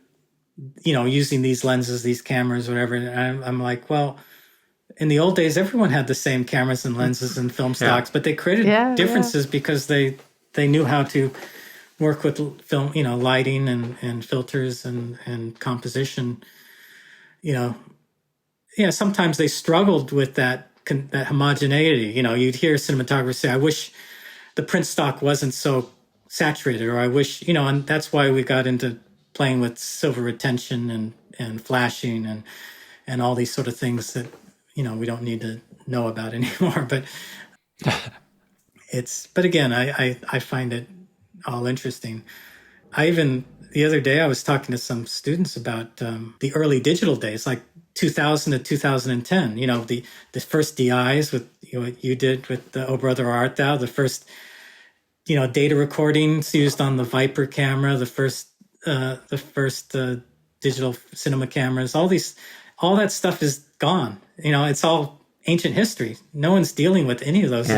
using these lenses, these cameras, whatever. And I'm like, well, in the old days, everyone had the same cameras and lenses and film stocks, but they created differences because they knew how to work with film, lighting and filters and composition. Sometimes they struggled with that homogeneity. You'd hear cinematographers say, I wish the print stock wasn't so saturated, or I wish, and that's why we got into playing with silver retention and flashing and all these sort of things that, we don't need to know about anymore. But but again, I find it all interesting. The other day I was talking to some students about the early digital days, like 2000 to 2010, the first DIs with what you did with the Oh Brother Art Thou, the first, data recordings used on the Viper camera, the first digital cinema cameras, all that stuff is gone. It's all ancient history. No one's dealing with any of those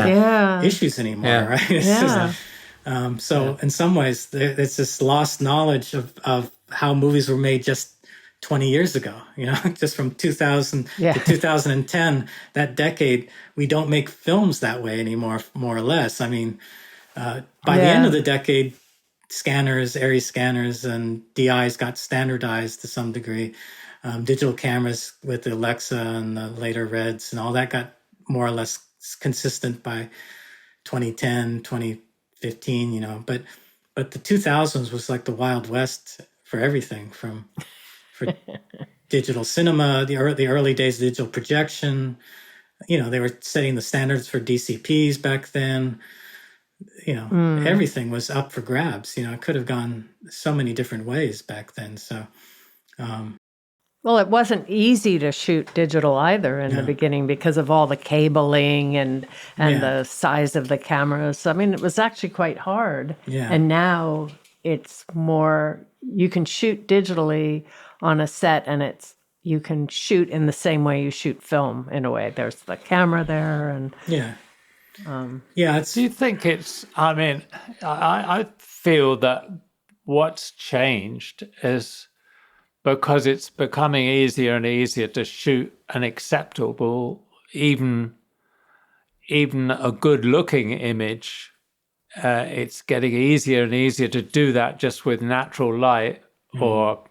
issues anymore, right? It's just, in some ways, it's this lost knowledge of how movies were made just 20 years ago, just from 2000 to 2010, that decade. We don't make films that way anymore, more or less. I mean, by the end of the decade, scanners, area scanners, and DIs got standardized to some degree. Digital cameras with the Alexa and the later Reds and all that got more or less consistent by 2010, 2015, but the 2000s was like the Wild West for everything, for digital cinema, the early days of digital projection. They were setting the standards for DCPs back then. Everything was up for grabs. It could have gone so many different ways back then. So, well, it wasn't easy to shoot digital either in the beginning because of all the cabling and the size of the cameras. I mean, it was actually quite hard. Yeah. And now it's more, you can shoot digitally on a set, and you can shoot in the same way you shoot film in a way. There's the camera there, and do you think it's? I mean, I feel that what's changed is because it's becoming easier and easier to shoot an acceptable, even a good-looking image. It's getting easier and easier to do that just with natural light or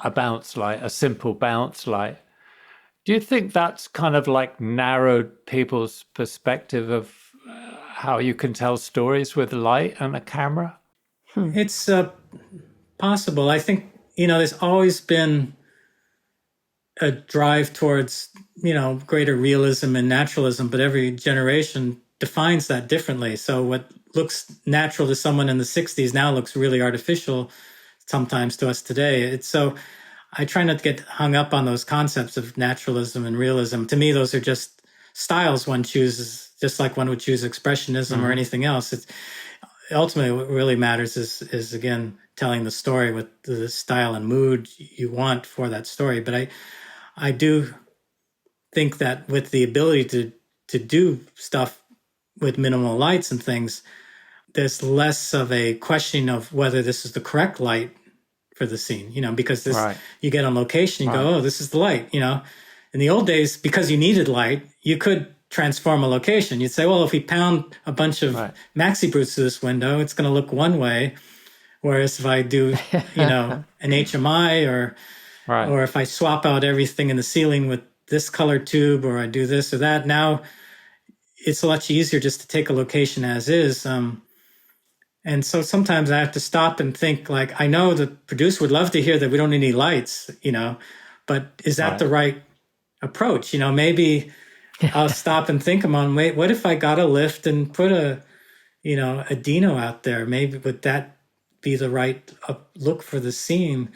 a bounce light, a simple bounce light. Do you think that's kind of like narrowed people's perspective of how you can tell stories with light and a camera? It's possible. I think, there's always been a drive towards, greater realism and naturalism, but every generation defines that differently. So what looks natural to someone in the 60s now looks really artificial sometimes to us today. So I try not to get hung up on those concepts of naturalism and realism. To me, those are just styles one chooses, just like one would choose expressionism or anything else. It's ultimately what really matters is again telling the story with the style and mood you want for that story. But I do think that with the ability to do stuff with minimal lights and things, there's less of a question of whether this is the correct light for the scene, because you get on location, you go, oh, this is the light, In the old days, because you needed light, you could transform a location. You'd say, well, if we pound a bunch of maxi brutes to this window, it's going to look one way. Whereas if I do, an HMI or if I swap out everything in the ceiling with this color tube, or I do this or that, now it's a lot easier just to take a location as is. And so sometimes I have to stop and think, like, I know the producer would love to hear that we don't need any lights, but is that the right approach? Maybe I'll stop and think about, wait, what if I got a lift and put a Dino out there? Maybe would that be the right look for the scene?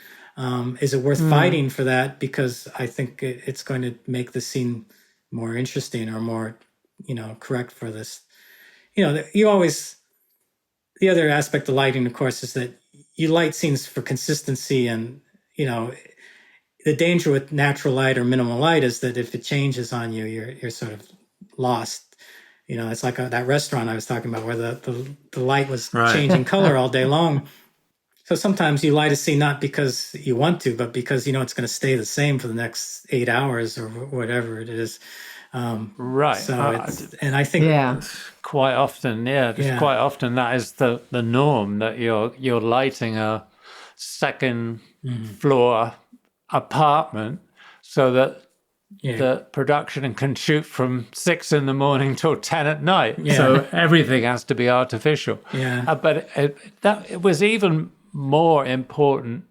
Is it worth fighting for that? Because I think it's going to make the scene more interesting or more, correct for this. The other aspect of lighting, of course, is that you light scenes for consistency. And, the danger with natural light or minimal light is that if it changes on you, you're sort of lost. It's like that restaurant I was talking about where the light was changing color all day long. So sometimes you light a scene not because you want to, but because it's going to stay the same for the next 8 hours or whatever it is. So and I think quite often, quite often that is the norm, that you're lighting a second floor apartment so that the production can shoot from 6 a.m. till 10 at night. So everything has to be artificial. But it was even more important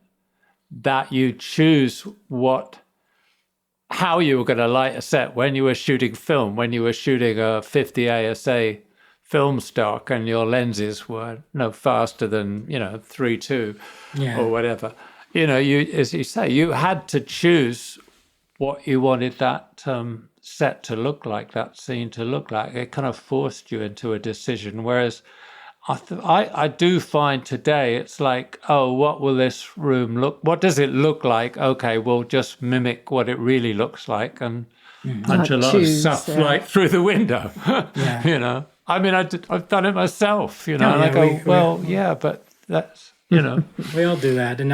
that you choose how you were going to light a set when you were shooting film, when you were shooting a 50 ASA film stock and your lenses were no faster than 3.2 or whatever. As you say, you had to choose what you wanted that set to look like, that scene to look like. It kind of forced you into a decision. Whereas I do find today it's like, oh, what will this room look? What does it look like? Okay, we'll just mimic what it really looks like and punch a lot of stuff right through the window. Yeah. I mean, I've done it myself. And Oh, I yeah, go, yeah, but that's we all do that, and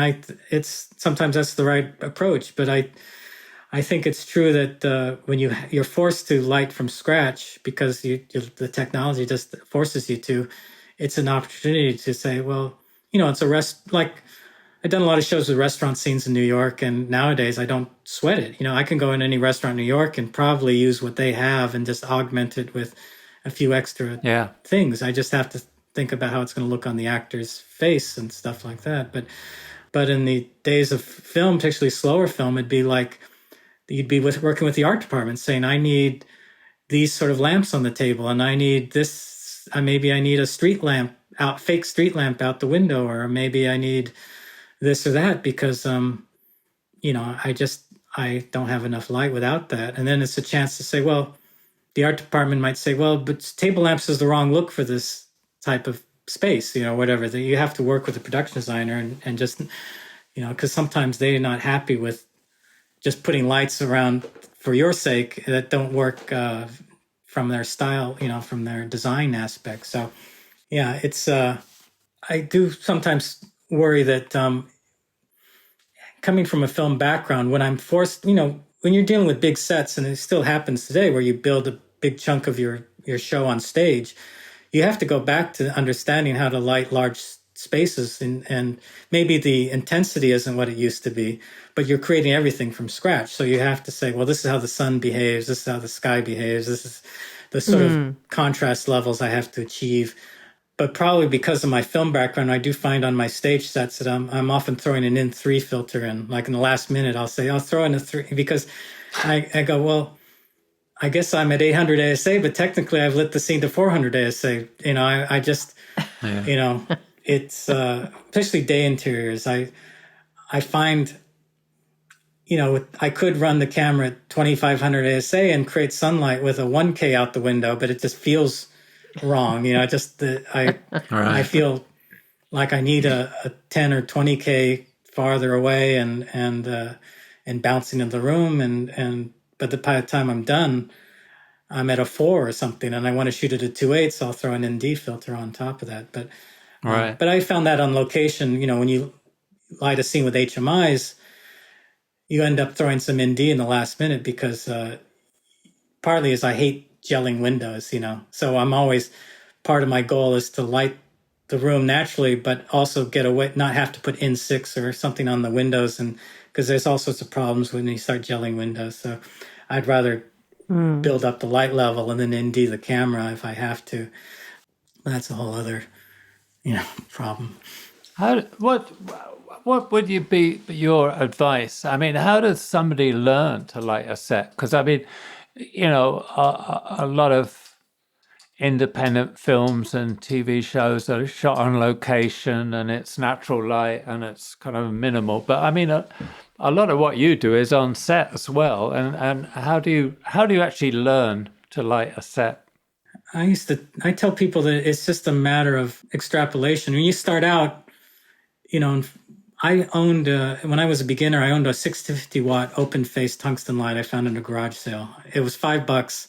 it's sometimes that's the right approach. But I think it's true that when you're forced to light from scratch because the technology just forces you to, it's an opportunity to say, well, it's like I've done a lot of shows with restaurant scenes in New York, and nowadays I don't sweat it. I can go in any restaurant in New York and probably use what they have and just augment it with a few extra things. I just have to think about how it's going to look on the actor's face and stuff like that. But in the days of film, particularly slower film, it'd be like you'd be working with the art department saying, I need these sort of lamps on the table, and I need this, maybe I need a fake street lamp out the window, or maybe I need this or that because, I don't have enough light without that. And then it's a chance to say, well, the art department might say, well, but table lamps is the wrong look for this type of space, whatever. That you have to work with the production designer and just, because sometimes they're not happy with just putting lights around for your sake that don't work from their style, from their design aspect. So, yeah, it's, I do sometimes worry that coming from a film background, when I'm forced, when you're dealing with big sets, and it still happens today where you build a big chunk of your show on stage, you have to go back to understanding how to light large spaces, and maybe the intensity isn't what it used to be, but you're creating everything from scratch. So you have to say, well, this is how the sun behaves, this is how the sky behaves, this is the sort of contrast levels I have to achieve. But probably because of my film background, I do find on my stage sets that I'm often throwing an in-3 filter in. Like in the last minute, I'll throw in a 3, because I go, well, I guess I'm at 800 ASA, but technically I've lit the scene to 400 ASA. I just, it's especially day interiors. I find, I could run the camera at 2500 ASA and create sunlight with a 1K out the window, but it just feels wrong. I feel like I need a 10 or 20K farther away and bouncing in the room, but by the time I'm done, I'm at a 4 or something, and I want to shoot it at 2.8, so I'll throw an ND filter on top of that. But but I found that on location, when you light a scene with HMIs, you end up throwing some ND in the last minute because partly is I hate gelling windows, so I'm always, part of my goal is to light the room naturally, but also get away, not have to put in6 or something on the windows, and because there's all sorts of problems when you start gelling windows. So I'd rather build up the light level and then ND the camera if I have to. That's a whole other, problem. What would be your advice? I mean, how does somebody learn to light a set? Because I mean, a lot of independent films and TV shows are shot on location, and it's natural light and it's kind of minimal. But I mean, a lot of what you do is on set as well. And how do you actually learn to light a set? I tell people that it's just a matter of extrapolation. When you start out, I owned, when I was a beginner, I owned a 650 watt open face tungsten light I found in a garage sale. It was $5.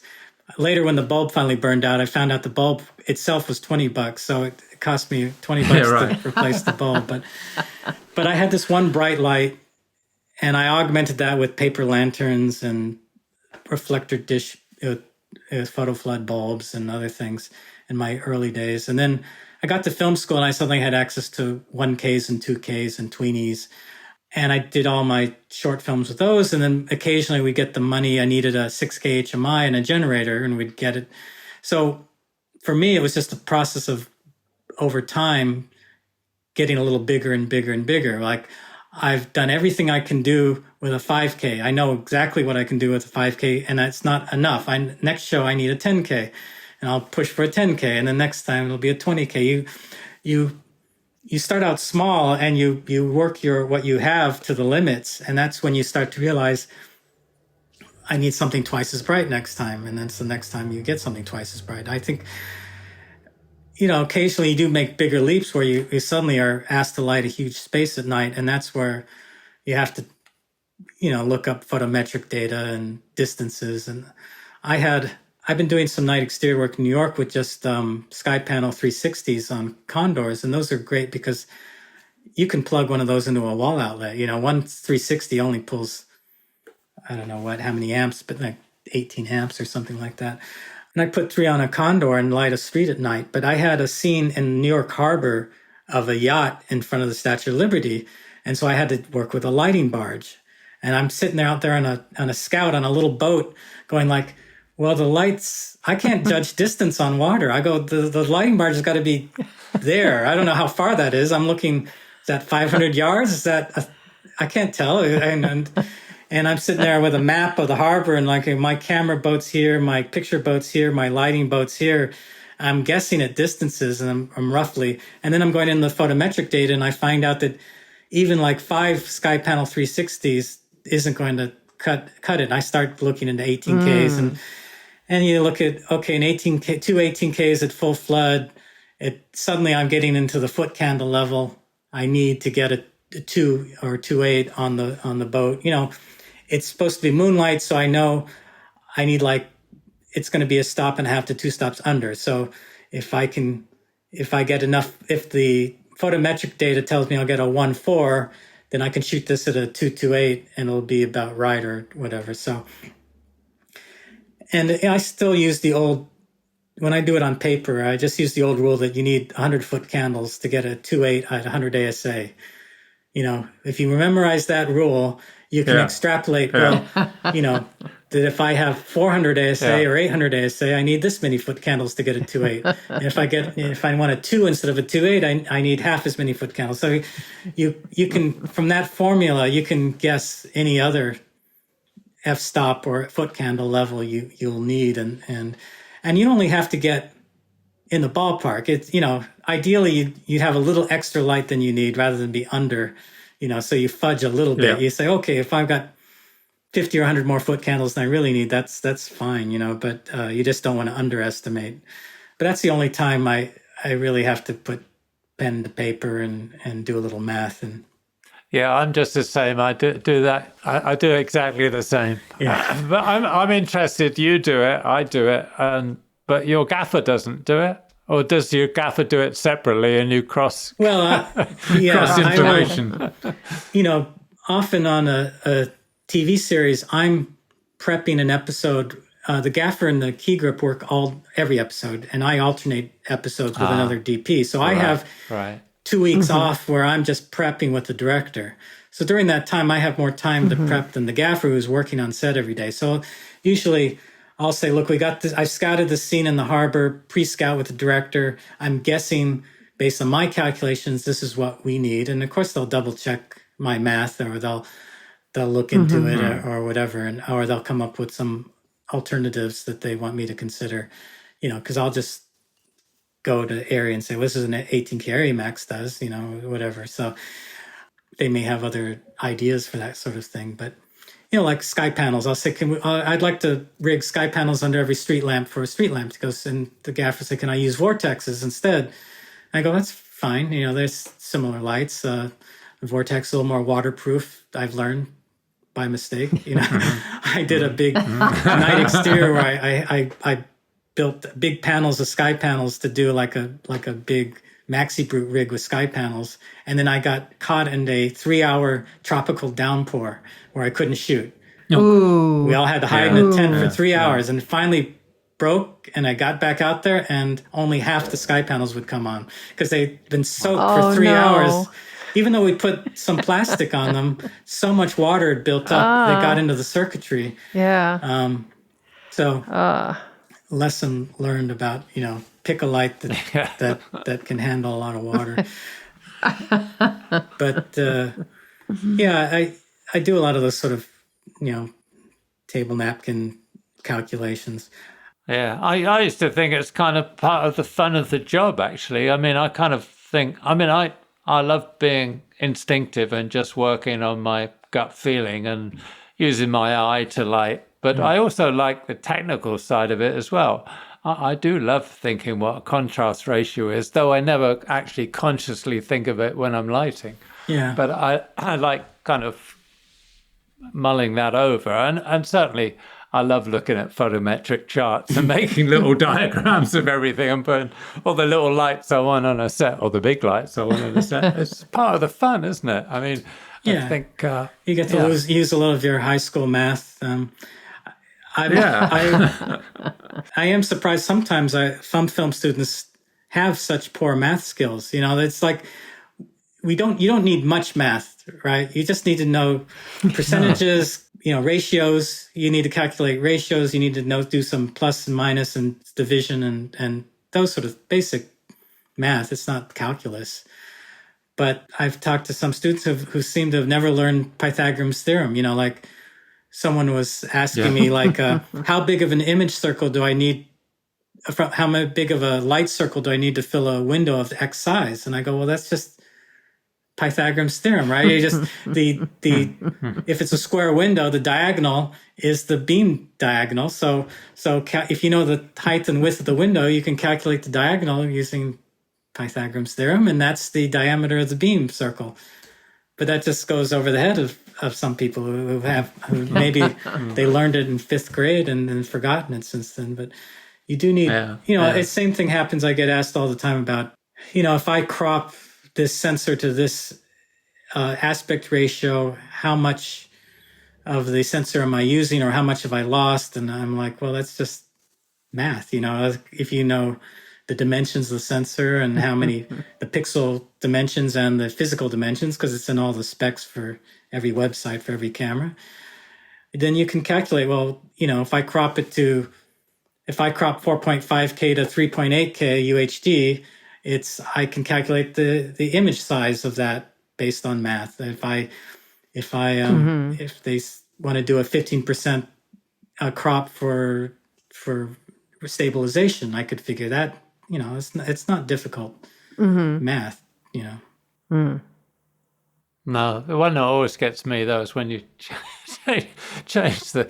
Later, when the bulb finally burned out, I found out the bulb itself was $20. So it cost me $20 to replace the bulb. But I had this one bright light, and I augmented that with paper lanterns and reflector dish, photo flood bulbs and other things in my early days. And then I got to film school, and I suddenly had access to 1Ks and 2Ks and tweenies. And I did all my short films with those. And then occasionally we get the money. I needed a 6K HMI and a generator, and we'd get it. So for me, it was just a process of, over time, getting a little bigger and bigger and bigger. Like, I've done everything I can do with a 5K. I know exactly what I can do with a 5K, and that's not enough. Next show, I need a 10K, and I'll push for a 10K. And then next time it'll be a 20K. You start out small, and you work what you have to the limits, and that's when you start to realize, I need something twice as bright next time, and then it's the next time you get something twice as bright. I think, occasionally you do make bigger leaps where you suddenly are asked to light a huge space at night, and that's where you have to, look up photometric data and distances. And I've been doing some night exterior work in New York with just sky panel 360s on condors, and those are great because you can plug one of those into a wall outlet. One 360 only pulls, I don't know how many amps, but like 18 amps or something like that. And I put 3 on a condor and light a street at night. But I had a scene in New York Harbor of a yacht in front of the Statue of Liberty. And so I had to work with a lighting barge. And I'm sitting out there on a scout on a little boat going like, well, the lights, I can't judge distance on water. I go, the lighting barge has got to be there. I don't know how far that is. I'm looking, is that 500 yards? Is that, I can't tell. And I'm sitting there with a map of the harbor and like my camera boat's here, my picture boat's here, my lighting boat's here. I'm guessing at distances and I'm roughly, and then I'm going in the photometric data and I find out that even like 5 sky panel 360s isn't going to cut it. And I start looking into 18Ks and you look at, okay, two 18Ks at full flood. Suddenly I'm getting into the foot candle level. I need to get a 2 or 2.8 on the boat. It's supposed to be moonlight, so I know I need it's going to be a stop and a half to 2 stops under. So if I get enough, if the photometric data tells me I'll get a 1.4, then I can shoot this at a 2.28 and it'll be about right or whatever. So, and I still use the old, when I do it on paper, I just use the old rule that you need 100-foot candles to get a 2.8 at 100 ASA. If you memorize that rule, you can extrapolate, that if I have 400 ASA or 800 ASA, I need this many foot candles to get a 2.8. And if I want a 2 instead of a 2.8, I need half as many foot candles. So you can, from that formula, you can guess any other f-stop or foot candle level you'll need. And you only have to get in the ballpark. It's, ideally you'd have a little extra light than you need rather than be under, so you fudge a little bit. You say, okay, if I've got 50 or 100 more foot candles than I really need, that's fine, but you just don't want to underestimate. But that's the only time I really have to put pen to paper and do a little math. And yeah, I'm just the same. I do that. I do exactly the same. Yeah. But I'm interested. You do it. I do it. But your gaffer doesn't do it. Or does your gaffer do it separately and you cross cross information? Often on a TV series, I'm prepping an episode. The gaffer and the key grip work every episode, and I alternate episodes with another DP. So I have 2 weeks off where I'm just prepping with the director. So during that time, I have more time to prep than the gaffer who's working on set every day. So usually I'll say, look, we got this. I scouted the scene in the harbor, pre-scout with the director. I'm guessing based on my calculations, this is what we need. And of course, they'll double check my math, or they'll look into it or whatever, or they'll come up with some alternatives that they want me to consider, because I'll just go to area and say, well, this is an 18K area max does, whatever. So they may have other ideas for that sort of thing, but like sky panels, I'll say, I'd like to rig sky panels under every street lamp for a street lamp. And the gaffer say, can I use vortexes instead? And I go, that's fine. There's similar lights. The vortex is a little more waterproof, I've learned by mistake. I did a big night exterior where I built big panels of sky panels to do like a big maxi brute rig with sky panels. And then I got caught in a 3-hour tropical downpour where I couldn't shoot. Ooh. We all had to hide in a tent for 3 hours, and finally broke, and I got back out there and only half the sky panels would come on because they'd been soaked for 3 hours. Even though we put some plastic on them, so much water had built up, they got into the circuitry. Yeah. Lesson learned about, pick a light that can handle a lot of water. But I do a lot of those sort of, table napkin calculations. Yeah, I used to think it's kind of part of the fun of the job, actually. I mean, I kind of think, I love being instinctive and just working on my gut feeling and using my eye to light. But I also like the technical side of it as well. I do love thinking what a contrast ratio is, though I never actually consciously think of it when I'm lighting. Yeah. But I like kind of mulling that over. And certainly I love looking at photometric charts and making little diagrams of everything and putting all the little lights I want on a set, or the big lights I want on a set. It's part of the fun, isn't it? I mean, Yeah. I think... you get to use a lot of your high school math. I am surprised sometimes some film students have such poor math skills. You know, it's like you don't need much math, right? You just need to know percentages, ratios. You need to calculate ratios. You need to do some plus and minus and division and those sort of basic math. It's not calculus. But I've talked to some students who seem to have never learned Pythagorean's theorem, like someone was asking me, like, how big of an image circle do I need? How big of a light circle do I need to fill a window of X size? And I go, well, that's just Pythagorean's theorem, right? You just if it's a square window, the diagonal is the beam diagonal. So if you know the height and width of the window, you can calculate the diagonal using Pythagorean's theorem, and that's the diameter of the beam circle. But that just goes over the head of some people who maybe they learned it in 5th grade and then forgotten it since then. But you do need, the same thing happens. I get asked all the time about, if I crop this sensor to this aspect ratio, how much of the sensor am I using, or how much have I lost? And I'm like, well, that's just math. If you know the dimensions of the sensor and how many the pixel dimensions and the physical dimensions, because it's in all the specs for every website, for every camera, then you can calculate, well, if I crop 4.5K to 3.8K UHD, I can calculate the image size of that based on math. If they want to do a 15% crop for stabilization, I could figure that. It's not difficult math. No, the one that always gets me though is when you change the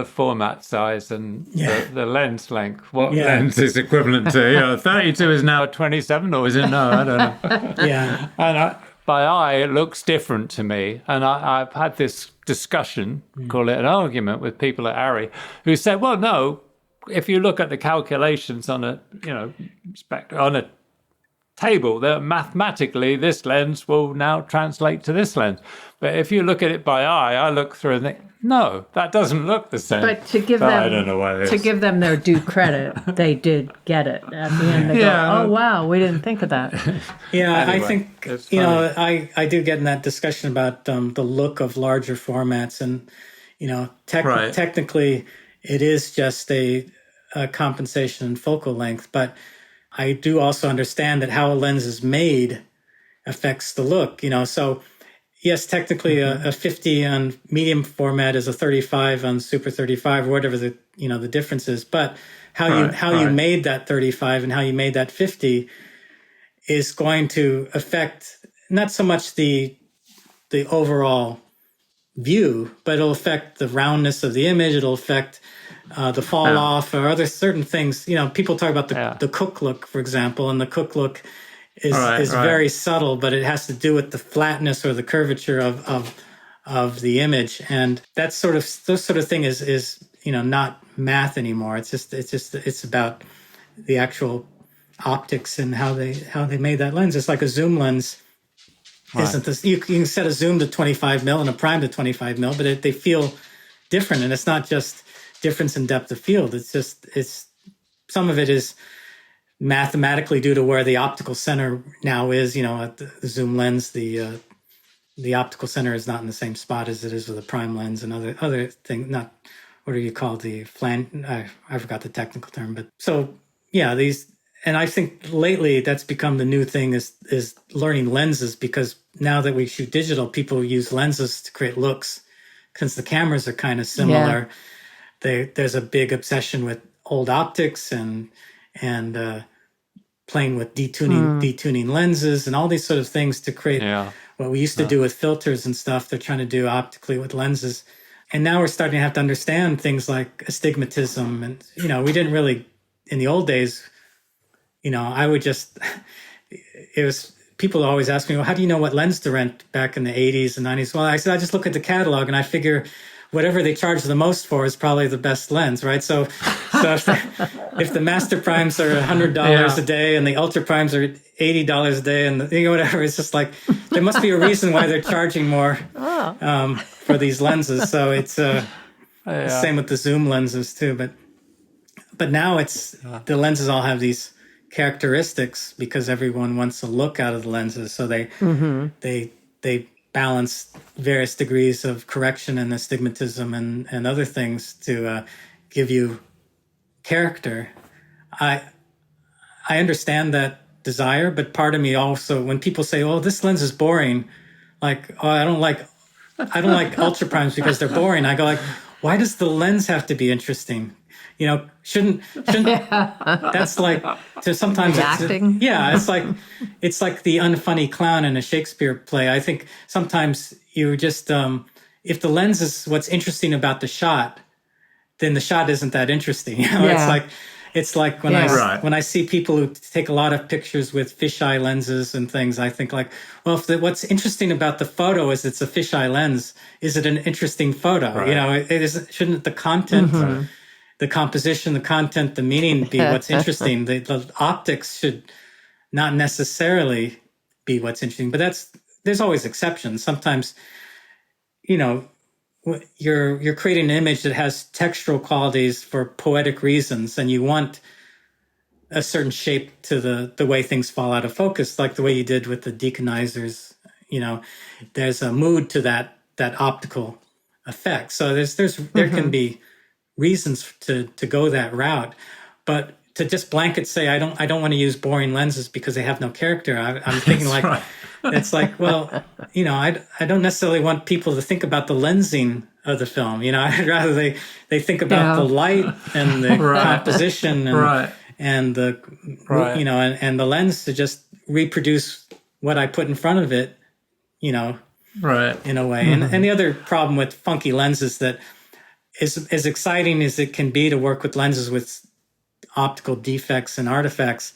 format size and the lens length. What lens is equivalent to? 32 is now a 27, or is it? No, I don't know. Yeah, and by eye it looks different to me. And I've had this discussion, call it an argument, with people at ARRI who said, well, no. If you look at the calculations on a on a table, that mathematically this lens will now translate to this lens. But if you look at it by eye, I look through and think, no, that doesn't look the same. But to give I don't know what it is. To give them their due credit, they did get it at the end. They go, oh wow, we didn't think of that. Yeah, anyway, I think I do get in that discussion about the look of larger formats, and technically it is just a compensation and focal length, but I do also understand that how a lens is made affects the look. So yes, technically a 50 on medium format is a 35 on super 35, or whatever the difference is. But how you made that 35 and how you made that 50 is going to affect not so much the overall view, but it'll affect the roundness of the image. It'll affect the fall off, or other certain things. People talk about the Cook look, for example, and the Cook look is very subtle, but it has to do with the flatness or the curvature of the image, and those sort of thing is not math anymore. It's about the actual optics and how they made that lens. It's like a zoom lens. Isn't this? You can set a zoom to 25 mil and a prime to 25 mil, but they feel different, and it's not just difference in depth of field. It's some of it is mathematically due to where the optical center now is. At the zoom lens, the optical center is not in the same spot as it is with a prime lens, and other thing. Not what do you call the flange? I forgot the technical term, but so these. And I think lately that's become the new thing is learning lenses, because now that we shoot digital, people use lenses to create looks, because the cameras are kind of similar. There's a big obsession with old optics and playing with detuning lenses and all these sort of things to create what we used to do with filters and stuff. They're trying to do optically with lenses. And now we're starting to have to understand things like astigmatism. And, we didn't really in the old days, I would just, people always ask me, well, how do you know what lens to rent back in the 80s and 90s? Well, I said, I just look at the catalog and I figure whatever they charge the most for is probably the best lens, right? So if the master primes are $100 a day and the ultra primes are $80 a day and whatever, it's just like, there must be a reason why they're charging more for these lenses. So it's the same with the zoom lenses too. But now the lenses all have these characteristics because everyone wants to look out of the lenses. So they balance various degrees of correction and astigmatism and other things to give you character. I understand that desire, but part of me also, when people say, "Oh, this lens is boring," like, "Oh, I don't like ultra primes because they're boring," I go like, "Why does the lens have to be interesting? Shouldn't that's like to sometimes acting? It's like the unfunny clown in a Shakespeare play. I think sometimes you just if the lens is what's interesting about the shot, then the shot isn't that interesting. It's like when I see people who take a lot of pictures with fisheye lenses and things, I think like, well, what's interesting about the photo is it's a fisheye lens. Is it an interesting photo? Right. Shouldn't the content, the composition, the content, the meaning be what's interesting? The optics should not necessarily be what's interesting, but there's always exceptions. Sometimes, you're creating an image that has textural qualities for poetic reasons, and you want a certain shape to the way things fall out of focus, like the way you did with the deaconizers. There's a mood to that optical effect. So there can be reasons to go that route, but to just blanket say I don't want to use boring lenses because they have no character. I'm thinking like right. It's like, well, I don't necessarily want people to think about the lensing of the film. I'd rather they think about the light and the composition and the and the lens to just reproduce what I put in front of it. Right. In a way, and the other problem with funky lenses that is as exciting as it can be to work with lenses with optical defects and artifacts,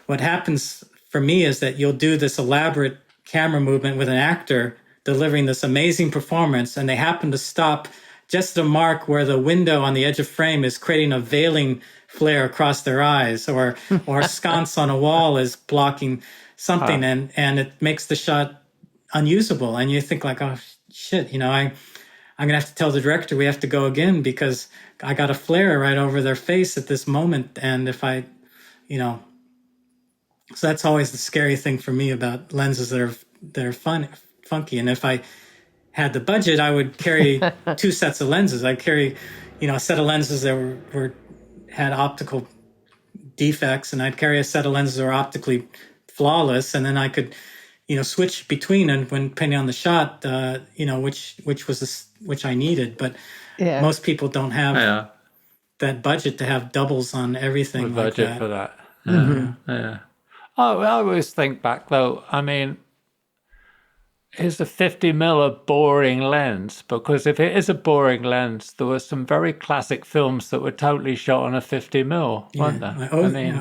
what happens for me is that you'll do this elaborate camera movement with an actor delivering this amazing performance, and they happen to stop just at a mark where the window on the edge of frame is creating a veiling flare across their eyes, or a sconce on a wall is blocking something, and it makes the shot unusable. And you think like, oh shit, I'm going to have to tell the director we have to go again because I got a flare right over their face at this moment. And if I, so that's always the scary thing for me about lenses that are funky. And if I had the budget, I would carry two sets of lenses. I'd carry, a set of lenses that had optical defects, and I'd carry a set of lenses that were optically flawless. And then I could, switch between, and when depending on the shot, which I needed. But most people don't have that budget to have doubles on everything. The budget for that. Yeah. Oh, I always think back though. I mean, is a 50mm a boring lens? Because if it is a boring lens, there were some very classic films that were totally shot on a 50mm, weren't there?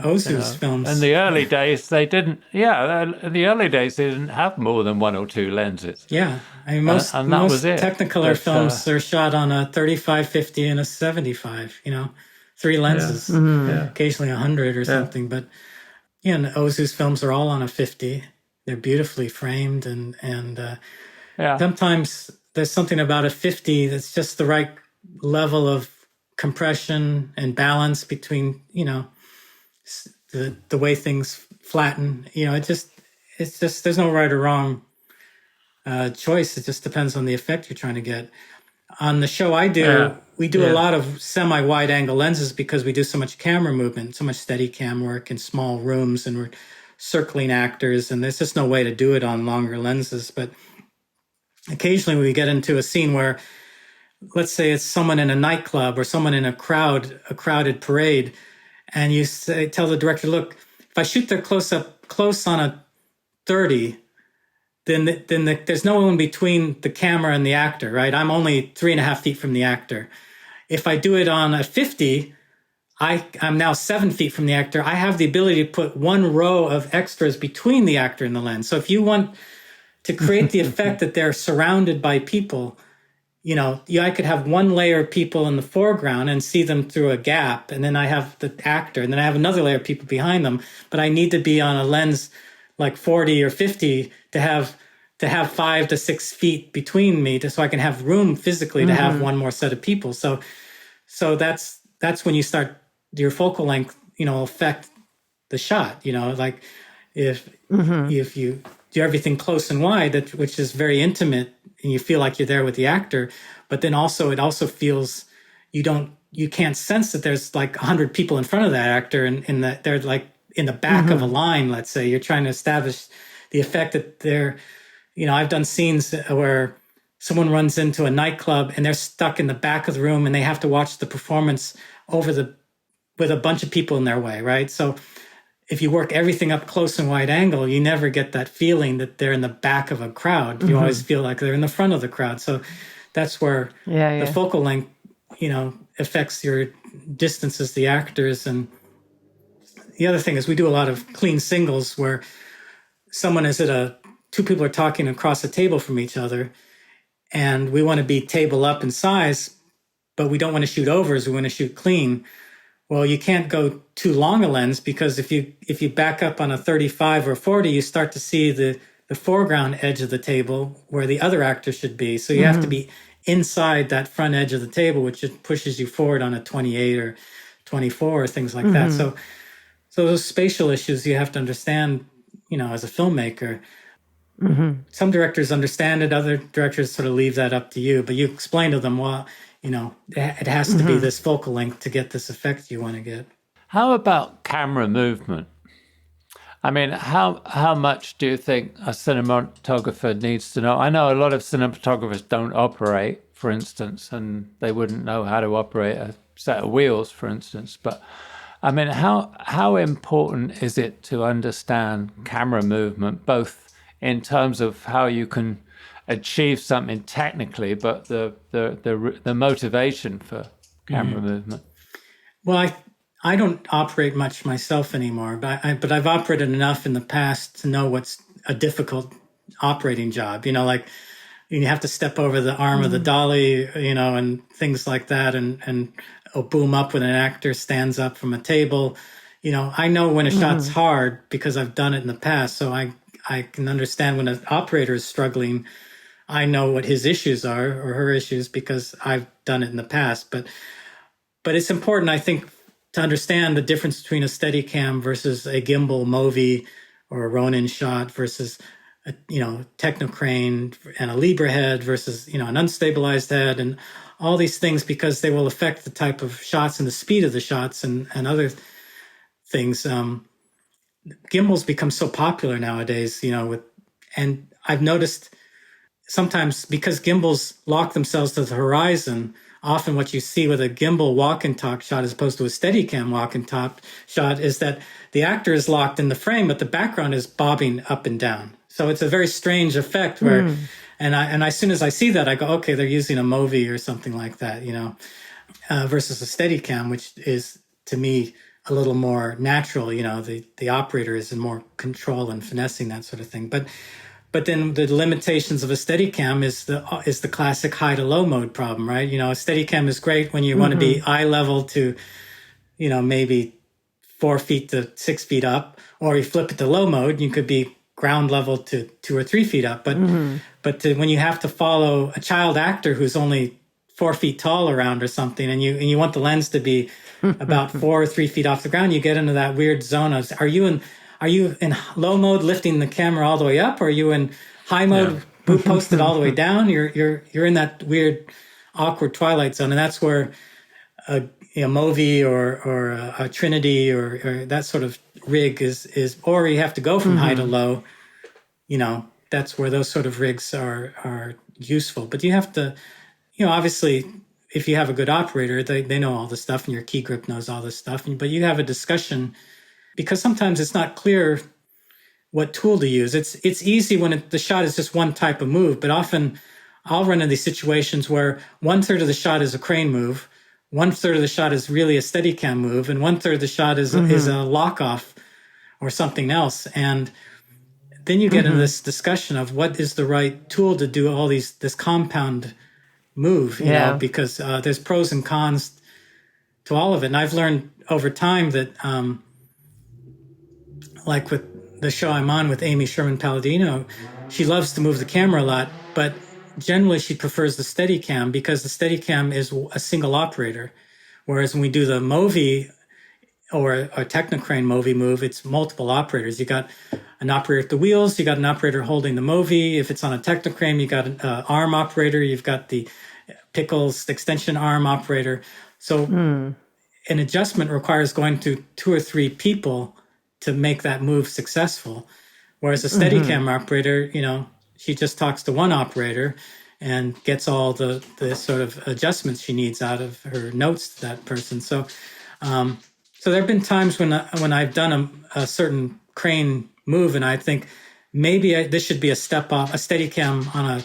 Ozu's films. In the early days, they didn't. Yeah, in the early days, they didn't have more than one or two lenses. Yeah, most Technicolor films are shot on a 35, 50, and a 75. 3 lenses, occasionally 100 or something. But and Ozu's films are all on a 50. They're beautifully framed, and sometimes there's something about a 50 that's just the right level of compression and balance between the way things flatten. It's just there's no right or wrong choice. It just depends on the effect you're trying to get. On the show I do, we do a lot of semi-wide angle lenses because we do so much camera movement, so much steady cam work in small rooms, and we're circling actors, and there's just no way to do it on longer lenses. But occasionally we get into a scene where, let's say it's someone in a nightclub or someone in a crowded parade, and you tell the director, look, if I shoot their close on a 30, then there's no one between the camera and the actor, right? I'm only 3.5 feet from the actor. If I do it on a 50, I'm now 7 feet from the actor. I have the ability to put one row of extras between the actor and the lens. So if you want to create the effect that they're surrounded by people, I could have one layer of people in the foreground and see them through a gap. And then I have the actor, and then I have another layer of people behind them. But I need to be on a lens like 40 or 50 to have 5 to 6 feet between me, so I can have room physically to have one more set of people. So that's when you start your focal length, affect the shot. Like if you do everything close and wide, which is very intimate, and you feel like you're there with the actor, but then it also feels you can't sense that there's like 100 people in front of that actor, and that they're like in the back of a line. Let's say you're trying to establish the effect that they're, I've done scenes where someone runs into a nightclub and they're stuck in the back of the room and they have to watch the performance with a bunch of people in their way, right? So if you work everything up close and wide angle, you never get that feeling that they're in the back of a crowd. You always feel like they're in the front of the crowd. So that's where the focal length, affects your distances, the actors. And the other thing is we do a lot of clean singles where someone is two people are talking across a table from each other, and we want to be table up in size, but we don't want to shoot overs. We want to shoot clean. Well, you can't go too long a lens, because if you back up on a 35 or 40, you start to see the foreground edge of the table where the other actor should be. So you have to be inside that front edge of the table, which pushes you forward on a 28 or 24 or things like that. So those spatial issues you have to understand, as a filmmaker. Some directors understand it, other directors sort of leave that up to you, but you explain to them, well, it has to be this focal length to get this effect you want to get. How about camera movement? I mean, how much do you think a cinematographer needs to know? I know a lot of cinematographers don't operate, for instance, and they wouldn't know how to operate a set of wheels, for instance. But I mean, how important is it to understand camera movement, both in terms of how you can achieve something technically, but the motivation for camera movement? Well, I don't operate much myself anymore, but I've operated enough in the past to know what's a difficult operating job. Like you have to step over the arm of the dolly, and things like that, and boom up when an actor stands up from a table. I know when a shot's hard because I've done it in the past, so I can understand when an operator is struggling. I know what his issues are or her issues because I've done it in the past. But it's important, I think, to understand the difference between a Steadicam versus a gimbal MOBY or a Ronin shot versus a Technocrane and a Libra head versus an unstabilized head, and all these things, because they will affect the type of shots and the speed of the shots and other things. Gimbals become so popular nowadays, and I've noticed sometimes because gimbals lock themselves to the horizon, often what you see with a gimbal walk and talk shot as opposed to a Steadicam walk and talk shot is that the actor is locked in the frame, but the background is bobbing up and down. So it's a very strange effect where, and as soon as I see that, I go, okay, they're using a MOBY or something like that, versus a Steadicam, which is to me a little more natural. The operator is in more control and finessing, that sort of thing. But then the limitations of a Steadicam is the classic high to low mode problem, right? A Steadicam is great when you want to be eye level to, maybe 4 feet to 6 feet up, or you flip it to low mode, you could be ground level to 2 or 3 feet up. But when you have to follow a child actor who's only 4 feet tall around or something, and you want the lens to be about 4 or 3 feet off the ground, you get into that weird zone of, are you in low mode lifting the camera all the way up, or are you in high mode posted all the way down? You're in that weird awkward twilight zone, and that's where a MOBY or a Trinity or that sort of rig is, or you have to go from high to low. That's where those sort of rigs are useful. But you have to, obviously, if you have a good operator, they know all this stuff, and your key grip knows all this stuff. But you have a discussion, because sometimes it's not clear what tool to use. It's easy when the shot is just one type of move, but often I'll run into these situations where 1/3 of the shot is a crane move, 1/3 of the shot is really a Steadicam move, and 1/3 of the shot is a lock off or something else. And then you get into this discussion of what is the right tool to do all this compound move, you know, because there's pros and cons to all of it. And I've learned over time that, like with the show I'm on with Amy Sherman-Palladino, she loves to move the camera a lot, but generally she prefers the Steadicam because the Steadicam is a single operator. Whereas when we do the MOVI or a Technocrane MOVI move, it's multiple operators. You got an operator at the wheels, you got an operator holding the MOVI. If it's on a Technocrane, you got an arm operator, you've got the Pickles extension arm operator. So an adjustment requires going to 2 or 3 people to make that move successful. Whereas a Steadicam operator, you know, she just talks to one operator and gets all the sort of adjustments she needs out of her notes to that person. So so there have been times when I've done a certain crane move, and I think maybe this should be a Steadicam on a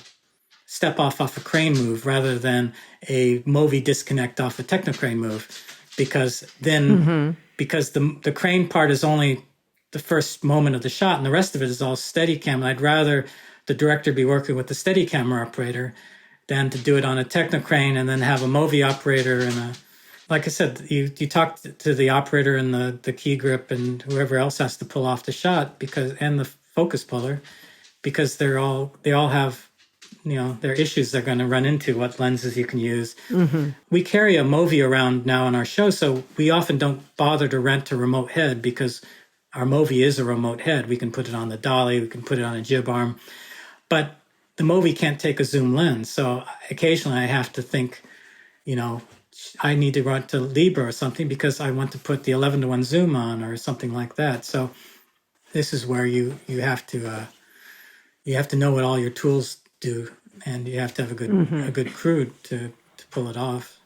step off a crane move rather than a MOVI disconnect off a Technocrane move, because then because the crane part is only the first moment of the shot, and the rest of it is all Steadicam. And I'd rather the director be working with the Steadicam operator than to do it on a Technocrane and then have a MOVI operator and a. Like I said, you talk to the operator and the key grip and whoever else has to pull off the shot and the focus puller, because they all have, you know, their issues they're going to run into, what lenses you can use. We carry a MOVI around now on our show, so we often don't bother to rent a remote head because our MOVI is a remote head. We can put it on the dolly, we can put it on a jib arm, but the MOVI can't take a zoom lens. So occasionally I have to think, you know, I need to run to Libra or something because I want to put the 11:1 zoom on or something like that. So this is where you have to know what all your tools do, and you have to have a good crew to pull it off.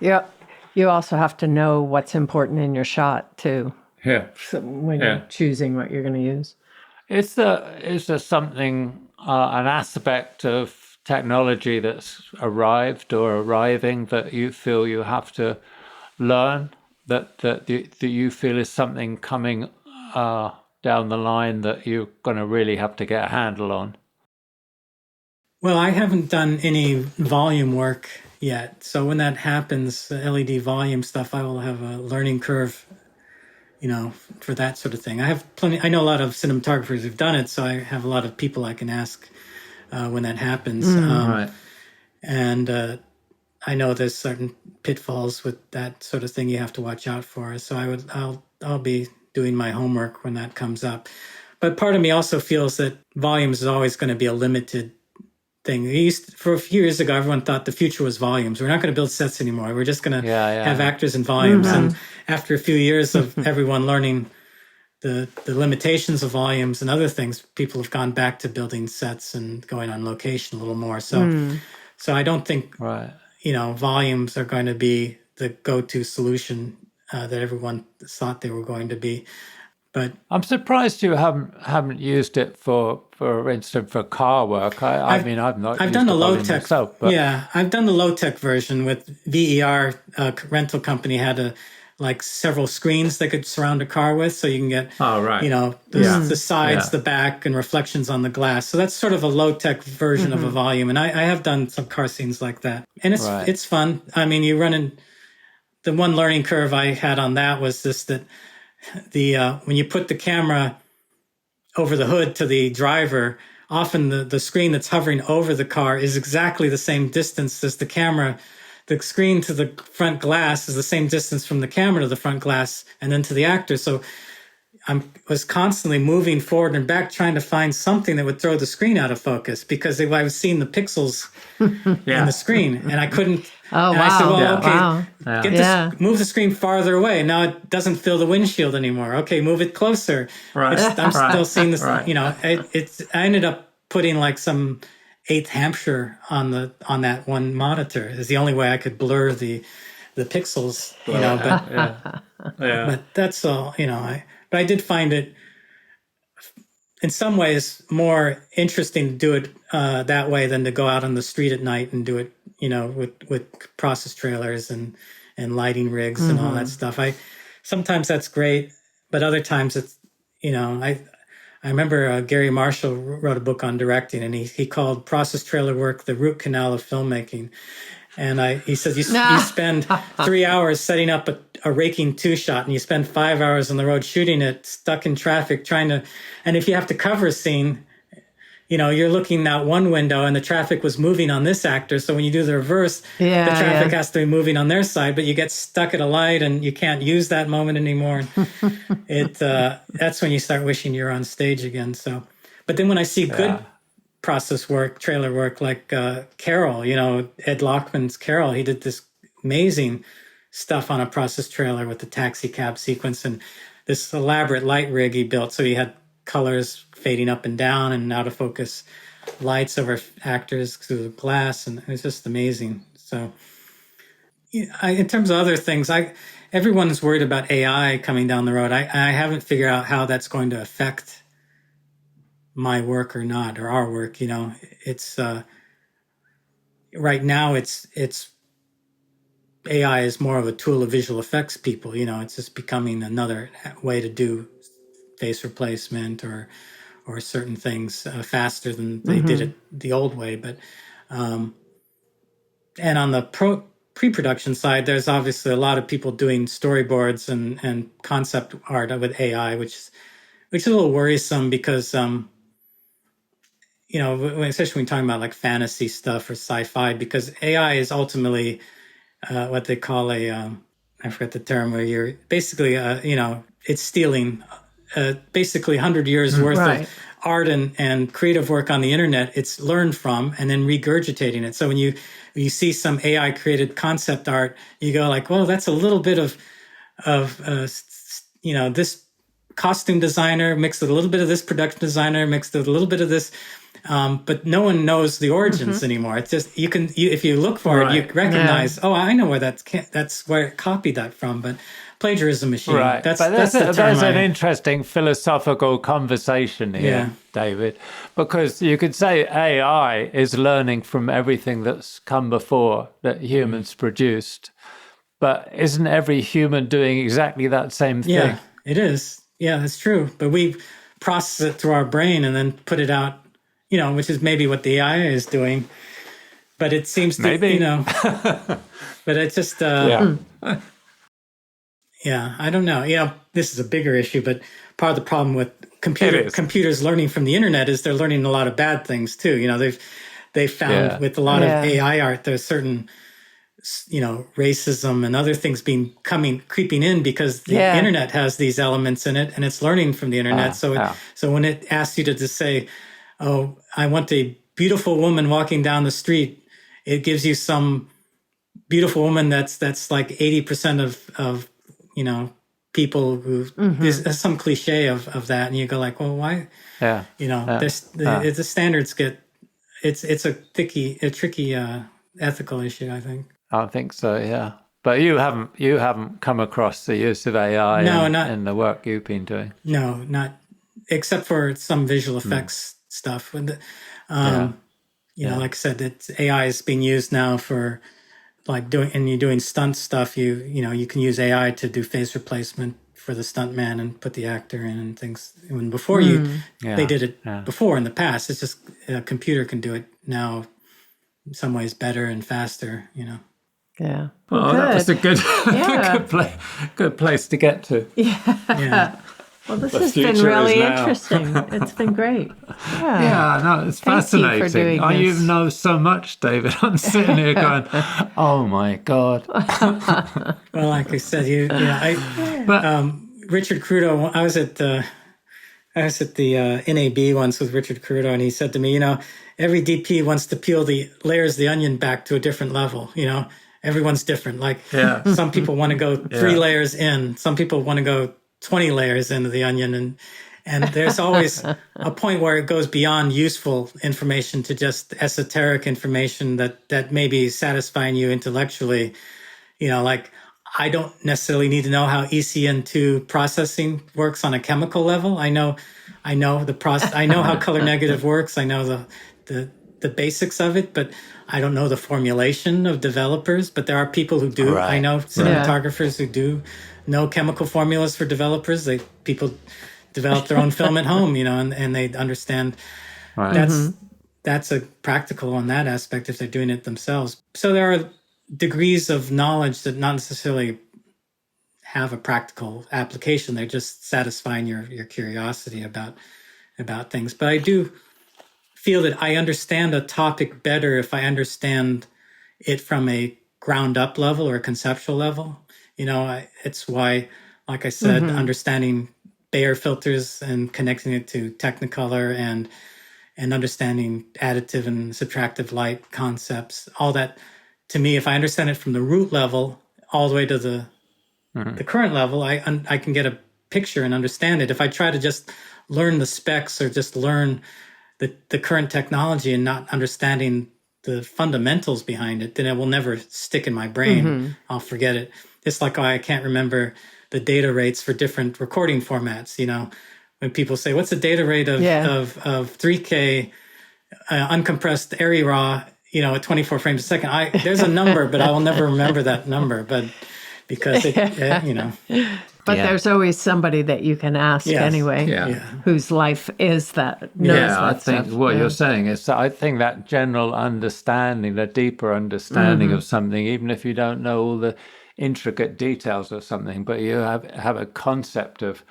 Yeah. You also have to know what's important in your shot too. Yeah. So when you're choosing what you're going to use. Is there something, an aspect of technology that's arrived or arriving that you feel you have to learn, that you feel is something coming down the line that you're going to really have to get a handle on? Well, I haven't done any volume work yet. So when that happens, the LED volume stuff, I will have a learning curve, you know, for that sort of thing. I know a lot of cinematographers who've done it, so I have a lot of people I can ask when that happens. Right. And I know there's certain pitfalls with that sort of thing you have to watch out for. So I'll be doing my homework when that comes up. But part of me also feels that volumes is always going to be a limited thing. For a few years ago, everyone thought the future was volumes. We're not going to build sets anymore. We're just going to have actors in volumes. And after a few years of everyone learning the limitations of volumes and other things, people have gone back to building sets and going on location a little more. So I don't think you know, volumes are going to be the go-to solution that everyone thought they were going to be. But I'm surprised you haven't used it for instance, for car work. I've done the low tech myself, but I've done the low tech version with VER. Rental company had several screens they could surround a car with, so you can get you know, the sides, the back, and reflections on the glass. So that's sort of a low tech version of a volume, and I have done some car scenes like that, and it's fun. I mean, you run in the one learning curve I had on that was that when you put the camera over the hood to the driver, often the screen that's hovering over the car is exactly the same distance as the camera. The screen to the front glass is the same distance from the camera to the front glass and then to the actor. So I was constantly moving forward and back trying to find something that would throw the screen out of focus because I was seeing the pixels in the screen and I couldn't. Oh, and wow. I said, well, okay, move the screen farther away. Now it doesn't fill the windshield anymore. Okay, move it closer. Right. I'm still seeing this, you know, I ended up putting some 8th Hampshire on that one monitor. Is the only way I could blur the pixels, you know, but that's all, you know, but I did find it in some ways more interesting to do it that way than to go out on the street at night and do it, you know, with process trailers and and lighting rigs and all that stuff. Sometimes that's great, but other times it's, I remember Gary Marshall wrote a book on directing, and he called process trailer work the root canal of filmmaking. And he said, you spend 3 hours setting up a raking 2-shot, and you spend 5 hours on the road shooting it, stuck in traffic, and if you have to cover a scene, you're looking out one window and the traffic was moving on this actor. So when you do the reverse, the traffic has to be moving on their side, but you get stuck at a light and you can't use that moment anymore. That's when you start wishing you're on stage again. So, but then when I see good process work, trailer work, like Carol, Ed Lachman's Carol, he did this amazing stuff on a process trailer with the taxi cab sequence and this elaborate light rig he built. So he had colors fading up and down and out of focus lights over actors through the glass, and it was just amazing. So in terms of other things, everyone's worried about AI coming down the road. I haven't figured out how that's going to affect my work or not, or our work. It's right now it's AI is more of a tool of visual effects people. It's just becoming another way to do face replacement or certain things faster than they did it the old way. But and on the pre-production side, there's obviously a lot of people doing storyboards and concept art with AI, which is a little worrisome because especially when you're talking about like fantasy stuff or sci-fi, because AI is ultimately what they call I forget the term, where you're basically it's stealing basically 100 years worth of art and creative work on the internet. It's learned from and then regurgitating it. So when you see some AI created concept art, you go like, well, that's a little bit of this costume designer mixed with a little bit of this production designer mixed with a little bit of this. But no one knows the origins anymore. It's just, if you look for it, you recognize, I know where that's where it copied that from, but plagiarism machine. Right. That's there's an interesting philosophical conversation here, David, because you could say AI is learning from everything that's come before that humans produced, but isn't every human doing exactly that same thing? Yeah, it is. Yeah, that's true. But we process it through our brain and then put it out, which is maybe what the AI is doing. But it seems to, but it's just, I don't know. This is a bigger issue, but part of the problem with computers learning from the internet is they're learning a lot of bad things too. They've found with a lot of AI art, there's certain, racism and other things creeping in because the internet has these elements in it and it's learning from the internet. So when it asks you to just say, oh, I want a beautiful woman walking down the street, it gives you some beautiful woman that's like 80% of people who there's some cliche of that, and you go like, well, why? The standards get it's a tricky ethical issue, I think. I think so, yeah. But you haven't come across the use of AI in the work you've been doing. No, not except for some visual effects stuff. Like I said, AI is being used now for like you're doing stunt stuff. You can use AI to do face replacement for the stunt man and put the actor in and things. When before they did it before in the past. It's just a computer can do it now in some ways better and faster. Yeah. Well, that was a good place to get to. Yeah. Well, this has been really interesting. It's been great. Yeah, no, it's fascinating. You for doing this. You know so much, David. I'm sitting here going, oh my God. Well, like I said, Richard Crudo, I was at the NAB once with Richard Crudo, and he said to me, every DP wants to peel the layers of the onion back to a different level. Everyone's different. Like some people want to go 3 layers in, some people want to go 20 layers into the onion, and there's always a point where it goes beyond useful information to just esoteric information that may be satisfying you intellectually. Like I don't necessarily need to know how ECN2 processing works on a chemical level. I know the process. I know how color negative works. I know the the basics of it, but I don't know the formulation of developers. But there are people who do. Right. I know cinematographers who do know chemical formulas for developers. People develop their own film at home, and they understand. Right. That's a practical on that aspect if they're doing it themselves. So there are degrees of knowledge that not necessarily have a practical application. They're just satisfying your curiosity about things. But I do feel that I understand a topic better if I understand it from a ground up level or a conceptual level. It's why, like I said, understanding Bayer filters and connecting it to Technicolor and understanding additive and subtractive light concepts, all that, to me, if I understand it from the root level all the way to the current level, I can get a picture and understand it. If I try to just learn the specs or just learn the current technology and not understanding the fundamentals behind it, then it will never stick in my brain. I'll forget it. It's like I can't remember the data rates for different recording formats. When people say, what's the data rate of 3K uncompressed area raw, at 24 frames a second, there's a number, but I will never remember that number, but because But there's always somebody that you can ask anyway, whose life is that. Knows I that think stuff. what you're saying is that I think that general understanding, the deeper understanding of something, even if you don't know all the intricate details of something, but you have a concept of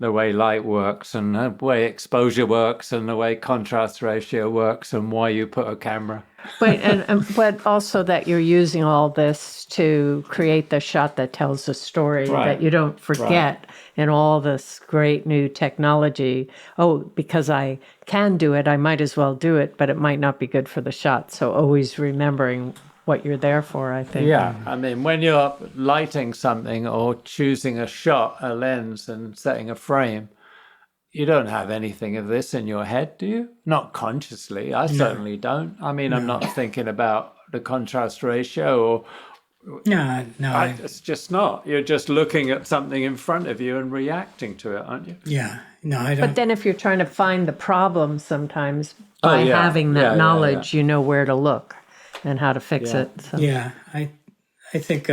the way light works and the way exposure works and the way contrast ratio works and why you put a camera. But also that you're using all this to create the shot that tells a story, that you don't forget in all this great new technology. Oh, because I can do it, I might as well do it, but it might not be good for the shot. So always remembering what you're there for, I think. Yeah, I mean, when you're lighting something or choosing a shot, a lens, and setting a frame, you don't have anything of this in your head, do you? Not consciously. I certainly don't. I mean, I'm not thinking about the contrast ratio or... No. It's just not. You're just looking at something in front of you and reacting to it, aren't you? Yeah. No, I don't. But then if you're trying to find the problem sometimes, by having that knowledge, you know where to look and how to fix it. So. Yeah, I think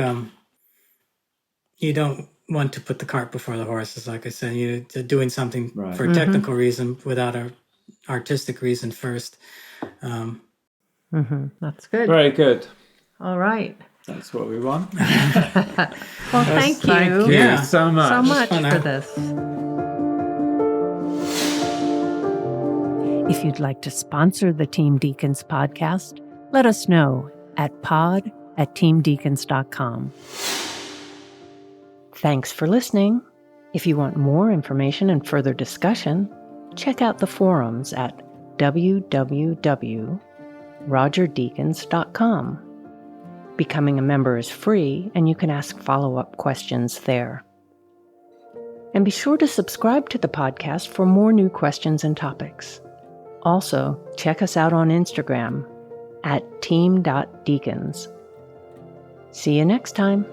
you don't want to put the cart before the horses. Like I said, you're doing something for a technical reason without an artistic reason first. That's good. Very good. All right. That's what we want. Well, thank you. Thank you so much. So much for this. If you'd like to sponsor the Team Deakins podcast, let us know at pod@teamdeakins.com. Thanks for listening. If you want more information and further discussion, check out the forums at www.rogerdeakins.com. Becoming a member is free, and you can ask follow-up questions there. And be sure to subscribe to the podcast for more new questions and topics. Also, check us out on Instagram at team.deakins. See you next time.